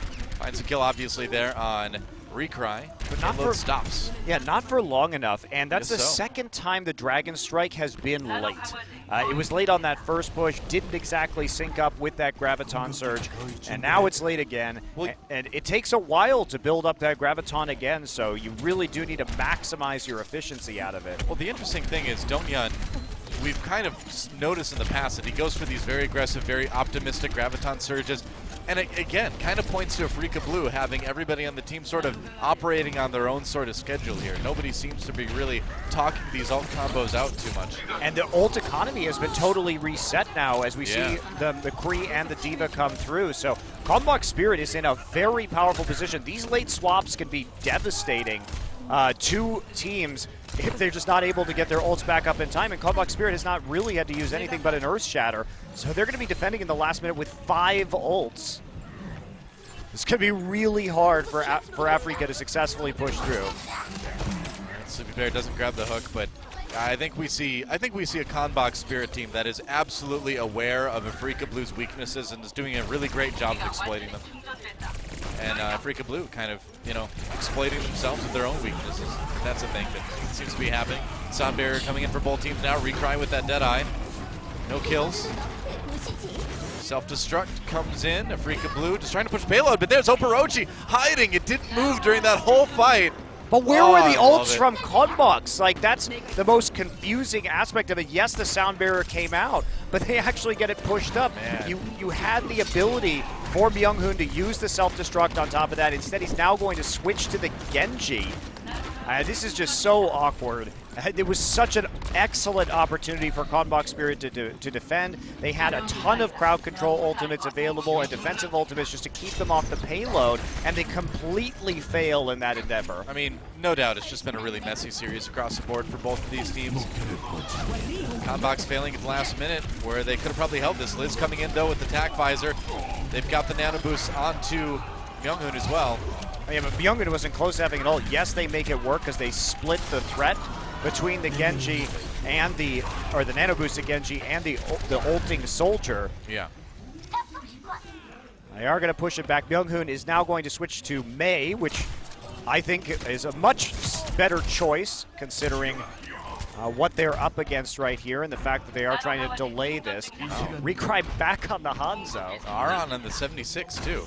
finds a kill, obviously, there on Recry. But not Payload for- stops. yeah, not for long enough. And that's Guess the so. second time the Dragon Strike has been late. It was late on that first push, didn't exactly sync up with that Graviton Surge, and now it's late again. Well- And it takes a while to build up that Graviton again, so you really do need to maximize your efficiency out of it. Well, the interesting thing is Donghyun, we've kind of noticed in the past that he goes for these very aggressive, very optimistic Graviton Surges. And it, again, kind of points to Afreeca Blue having everybody on the team sort of operating on their own sort of schedule here. Nobody seems to be really talking these ult combos out too much. And the ult economy has been totally reset now as we Yeah. see the Kree and the Diva come through. So CONBOX Spirit is in a very powerful position. These late swaps can be devastating to teams if they're just not able to get their ults back up in time. And CONBOX Spirit has not really had to use anything but an Earth Shatter. So they're going to be defending in the last minute with 5 ults. It's going to be really hard for Afreeca to successfully push through. Sleepy Bear doesn't grab the hook, but I think we see a CONBOX Spirit team that is absolutely aware of Afreeca Blue's weaknesses and is doing a really great job of exploiting them. And Afreeca Blue kind of, exploiting themselves with their own weaknesses. That's the thing that seems to be happening. Sound Barrier coming in for both teams now. Recry with that Deadeye. No kills. Self-destruct comes in. Afreeca Blue just trying to push payload, but there's OVERWATCH hiding. It didn't move during that whole fight. But where were the I love ults it. from CONBOX? Like, that's the most confusing aspect of it. Yes, the sound barrier came out, but they actually get it pushed up. Man. You had the ability for Myung-hoon to use the self-destruct on top of that. Instead, he's now going to switch to the Genji. This is just so awkward. It was such an excellent opportunity for CONBOX Spirit to defend. They had a ton of crowd control ultimates available and defensive ultimates just to keep them off the payload, and they completely fail in that endeavor. I mean, no doubt, it's just been a really messy series across the board for both of these teams. CONBOX failing at the last minute, where they could have probably held this. Liz coming in, though, with the tac visor. They've got the nano boost onto Myung-hoon as well. Yeah, but Myung-hoon wasn't close to having it all. Yes, they make it work because they split the threat between the Genji and the nano boosted Genji and the ulting soldier. Yeah. They are going to push it back. Myung-hoon is now going to switch to Mei, which I think is a much better choice considering what they're up against right here and the fact that they are trying to delay this. Recry back on the Hanzo. Aron on the 76 too.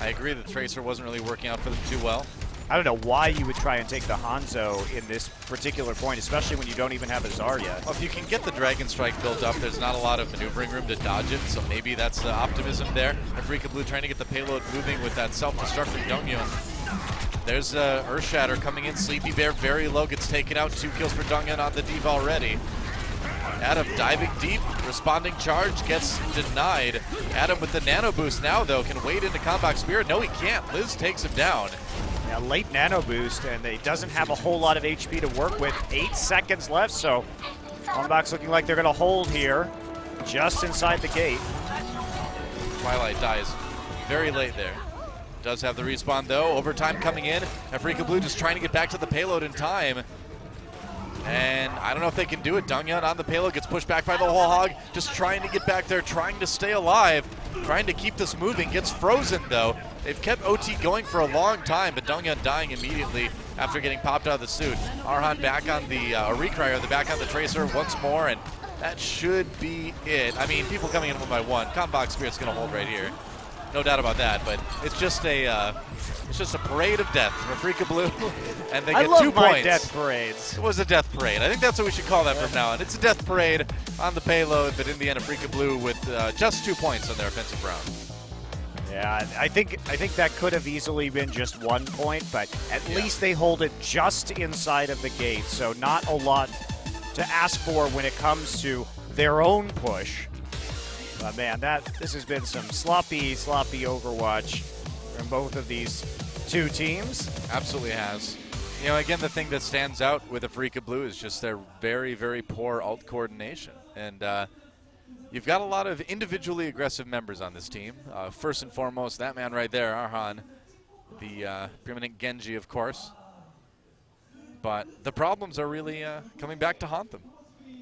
I agree the Tracer wasn't really working out for them too well. I don't know why you would try and take the Hanzo in this particular point, especially when you don't even have a Zarya. Well, if you can get the Dragon Strike built up, there's not a lot of maneuvering room to dodge it, so maybe that's the optimism there. Afreeca Blue trying to get the payload moving with that self-destruct from Donghyun. There's Earthshatter coming in. Sleepy Bear very low, gets taken out. 2 kills for Donghyun on the Diva already. Adam diving deep, responding charge gets denied. Adam with the nano boost now, though, can wade into CONBOX Spirit. No, he can't. Liz takes him down. Yeah, late nano boost, and they doesn't have a whole lot of HP to work with. 8 seconds left, so CONBOX looking like they're going to hold here, just inside the gate. Twilight dies very late there. Does have the respawn, though. Overtime coming in. Afreeca Blue just trying to get back to the payload in time. And I don't know if they can do it. Donghyun on the payload, gets pushed back by the whole hog. Just trying to get back there, trying to stay alive, trying to keep this moving. Gets frozen, though. They've kept OT going for a long time, but Donghyun dying immediately after getting popped out of the suit. Arhan back on the Recryer, the back on the Tracer once more, and that should be it. I mean, people coming in one by one. CONBOX Spirit's going to hold right here. No doubt about that, but it's just a parade of death from Afreeca Blue, and they get 2 points. I love my death parades. It was a death parade. I think that's what we should call that from now on. It's a death parade on the payload, but in the end, Afreeca Blue with just 2 points on their offensive round. Yeah, I think that could have easily been just 1 point, but at least they hold it just inside of the gate, so not a lot to ask for when it comes to their own push. But man, this has been some sloppy Overwatch from both of these 2 teams. Absolutely has. You know, again, the thing that stands out with Afreeca Blue is just their very, very poor ult coordination. And you've got a lot of individually aggressive members on this team. First and foremost, that man right there, Arhan, the preeminent Genji, of course. But the problems are really coming back to haunt them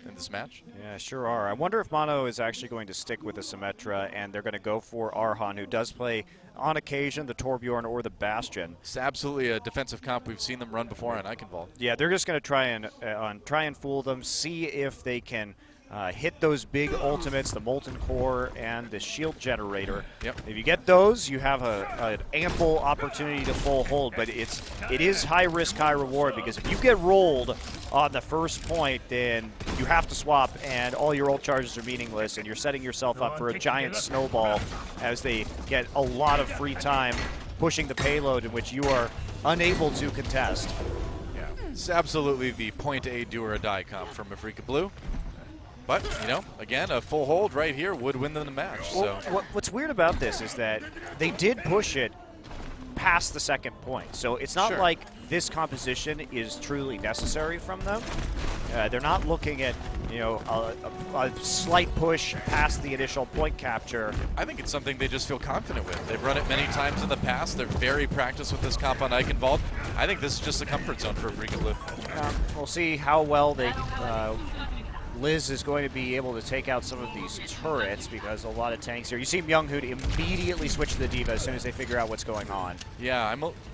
in this match. Yeah, sure are. I wonder if Mono is actually going to stick with the Symmetra, and they're going to go for Arhan, who does play, on occasion, the Torbjorn or the Bastion. It's absolutely a defensive comp. We've seen them run before on Eichenwald. Yeah, they're just going to try and fool them, see if they can hit those big ultimates, the Molten Core and the Shield Generator. Yep. If you get those, you have an ample opportunity to full hold, but it is high risk, high reward, because if you get rolled on the first point, then you have to swap, and all your ult charges are meaningless, and you're setting yourself up for a giant snowball as they get a lot of free time pushing the payload in which you are unable to contest. Yeah, it's absolutely the point A do or die comp from Afreeca Blue. But, you know, again, a full hold right here would win them the match. Well, So what's weird about this is that they did push it past the second point. So it's not Sure. like this composition is truly necessary from them. They're not looking at, you know, a slight push past the initial point capture. I think it's something they just feel confident with. They've run it many times in the past. They're very practiced with this comp on Eichenwald. I think this is just a comfort zone for Afreeca Blue. We'll see how well they Liz is going to be able to take out some of these turrets because a lot of tanks here. You see Myung-hoon immediately switch to the D.Va as soon as they figure out what's going on. Yeah,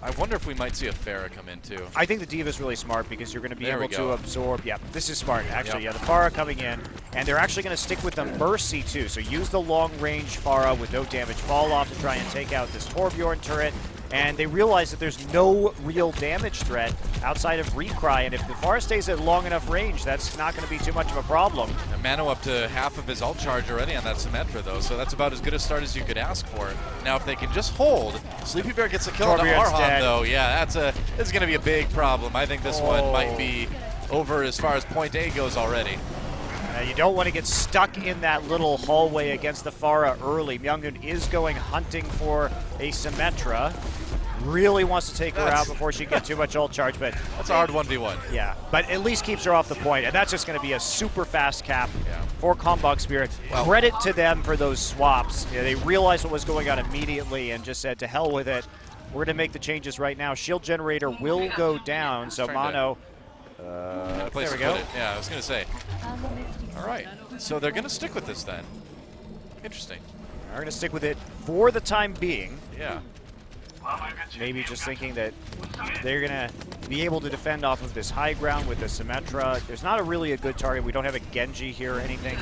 I wonder if we might see a Pharah come in too. I think the D.Va is really smart because you're going to be There we able to go. absorb. Yeah, this is smart actually. Yep. Yeah, the Pharah coming in, and they're actually going to stick with the Mercy too. So use the long-range Pharah with no damage fall off to try and take out this Torbjorn turret. And they realize that there's no real damage threat outside of Recry, and if the Pharah stays at long enough range, that's not going to be too much of a problem. And Mano up to half of his ult charge already on that Symmetra though, so that's about as good a start as you could ask for. Now if they can just hold, Sleepy Bear gets a kill on Torbjorn's Arhan dead. though. Yeah, this is going to be a big problem. I think this one might be over as far as point A goes already. You don't want to get stuck in that little hallway against the Pharah early. Myung-hoon is going hunting for a Symmetra. Really wants to take her out before she gets too much ult charge, but That's a hard 1v1. yeah, but at least keeps her off the point, and that's just going to be a super fast cap Yeah. for CONBOX Spirit. Well- Credit to them for those swaps. Yeah, they realized what was going on immediately and just said, to hell with it. We're going to make the changes right now. Shield generator will go down, so Trying to- Mano. Place There we to go. put it. Yeah, I was going to say. All right, so they're going to stick with this then. Interesting. They're going to stick with it for the time being. Yeah. Maybe just thinking that they're going to be able to defend off of this high ground with the Symmetra. There's not really a good target. We don't have a Genji here or anything.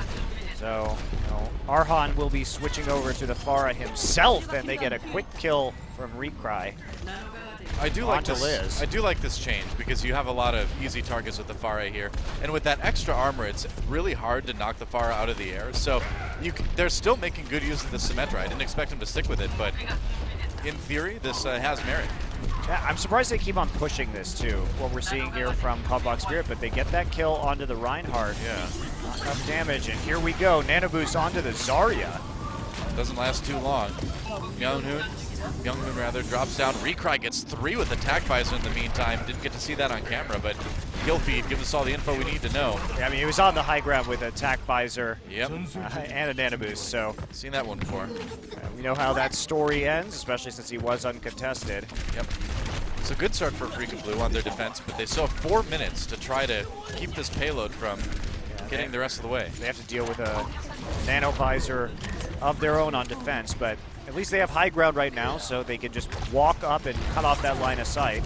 So, you know, Arhan will be switching over to the Pharah himself, and they get a quick kill from Recry. I do like Onto this. Liz. I do like this change because you have a lot of easy targets with the Pharah here, and with that extra armor, it's really hard to knock the Pharah out of the air. So they're still making good use of the Symmetra. I didn't expect them to stick with it, but in theory, this has merit. Yeah, I'm surprised they keep on pushing this too. What we're seeing here from CONBOX Spirit, but they get that kill onto the Reinhardt. Yeah, Not enough damage, and here we go. Nano boost onto the Zarya. doesn't last too long. Myung-hoon rather drops down. Recry gets 3 with attack visor in the meantime. Didn't get to see that on camera, but kill feed gives us all the info we need to know. Yeah, I mean, he was on the high ground with attack visor Yep, and a nano boost, so seen that one before. we know how that story ends, especially since he was uncontested. Yep. It's a good start for Afreeca Blue on their defense, but they still have 4 minutes to try to keep this payload from getting the rest of the way. They have to deal with a nano visor of their own on defense, but at least they have high ground right now, so they can just walk up and cut off that line of sight.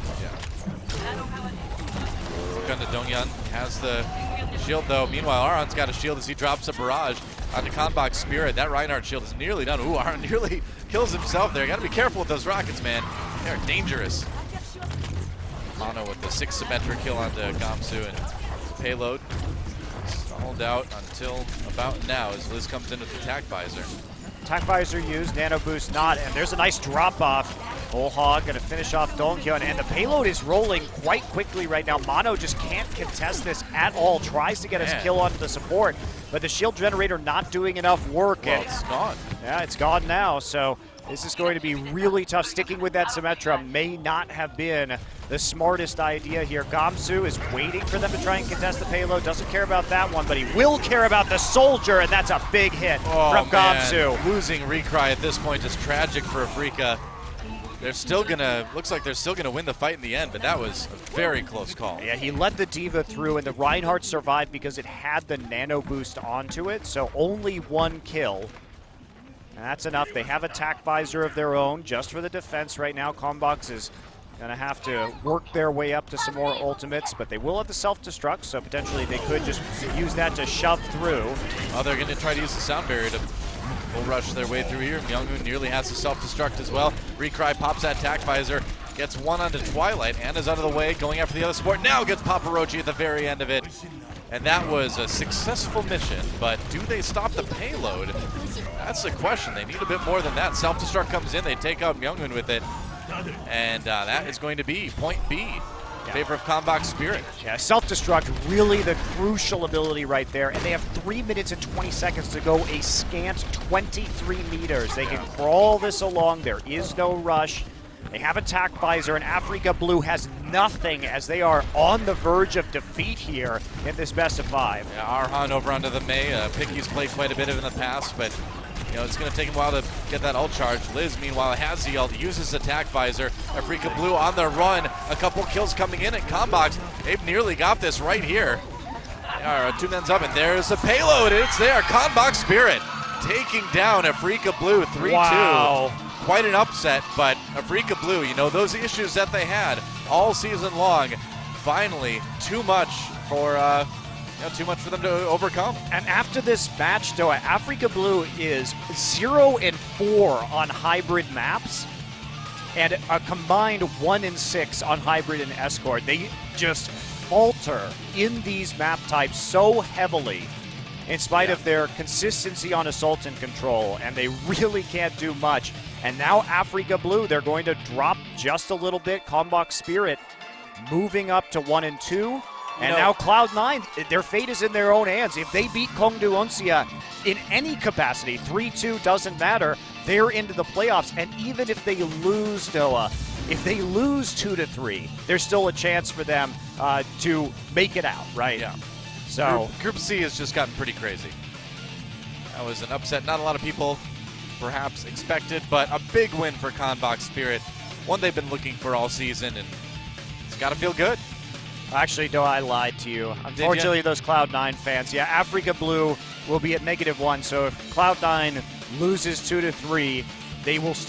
Gun to Donghyun has the shield though. Meanwhile, Aron's got a shield as he drops a barrage onto CONBOX Spirit. That Reinhardt shield is nearly done. Ooh, Aron nearly kills himself there. Gotta be careful with those rockets, man. They're dangerous. Mano with the 6 Symmetra kill onto Gamsu, and the payload stalled out until about now as Liz comes in with the attack visor. Attack visor used, nano boost not, and there's a nice drop off. Bullhog gonna finish off Donghyun, and the payload is rolling quite quickly right now. Mano just can't contest this at all. Tries to get his kill onto the support, but the shield generator not doing enough work. Well, and it's gone. yeah, it's gone now, so this is going to be really tough. Sticking with that Symmetra may not have been the smartest idea here. Gamsu is waiting for them to try and contest the payload. Doesn't care about that one, but he will care about the soldier, and that's a big hit from Gamsu. Losing Recry at this point is tragic for Afreeca. They're still gonna, looks like they're still gonna win the fight in the end, but that was a very close call. Yeah, he let the D.Va through, and the Reinhardt survived because it had the nano boost onto it, so only 1 kill. And that's enough. They have attack visor of their own just for the defense right now. CONBOX is going to have to work their way up to some more ultimates, but they will have the self-destruct, so potentially they could just use that to shove through. Oh, they're going to try to use the sound barrier to bull rush their way through here. Myung-hoon nearly has the self-destruct as well. Recry pops that attack visor, gets 1 onto Twilight, and is out of the way, going after the other support. Now gets Paparochi at the very end of it. And that was a successful mission, but do they stop the payload? That's the question. They need a bit more than that. Self-destruct comes in, they take out Myung-hoon with it, and that is going to be point B in favor of CONBOX Spirit. Yeah, self-destruct, really the crucial ability right there, and they have 3 minutes and 20 seconds to go a scant 23 meters. They can crawl this along. There is no rush. They have attack visor, and Afreeca Blue has nothing as they are on the verge of defeat here in this best of 5. Yeah, Arhan over onto the Mei. Picky's played quite a bit of in the past, but it's going to take him a while to get that ult charge. Liz, meanwhile, has the ult, uses attack visor. Afreeca Blue on the run. A couple kills coming in at CONBOX. They've nearly got this right here. They are 2 men's up, and there's the payload. It's there. CONBOX Spirit taking down Afreeca Blue 3-2. Wow. Quite an upset, but Afreeca Blue, those issues that they had all season long, finally too much for them to overcome. And after this match, though, Afreeca Blue is 0-4 on hybrid maps and a combined 1-6 on hybrid and escort. They just falter in these map types so heavily in spite of their consistency on assault and control, and they really can't do much. And now Afreeca Blue, they're going to drop just a little bit. CONBOX Spirit moving up to 1-2. And now Cloud9, their fate is in their own hands. If they beat Kongdu Onsia in any capacity, 3-2 doesn't matter. They're into the playoffs. And even if they lose, Noah, if they lose 2-3, there's still a chance for them to make it out, right? Yeah. So Group C has just gotten pretty crazy. That was an upset not a lot of people perhaps expected, but a big win for CONBOX Spirit. One they've been looking for all season, and it's got to feel good. actually, no, I lied to you. Unfortunately, those Cloud9 fans, Afreeca Blue will be at -1. So if Cloud9 loses 2-3, they will still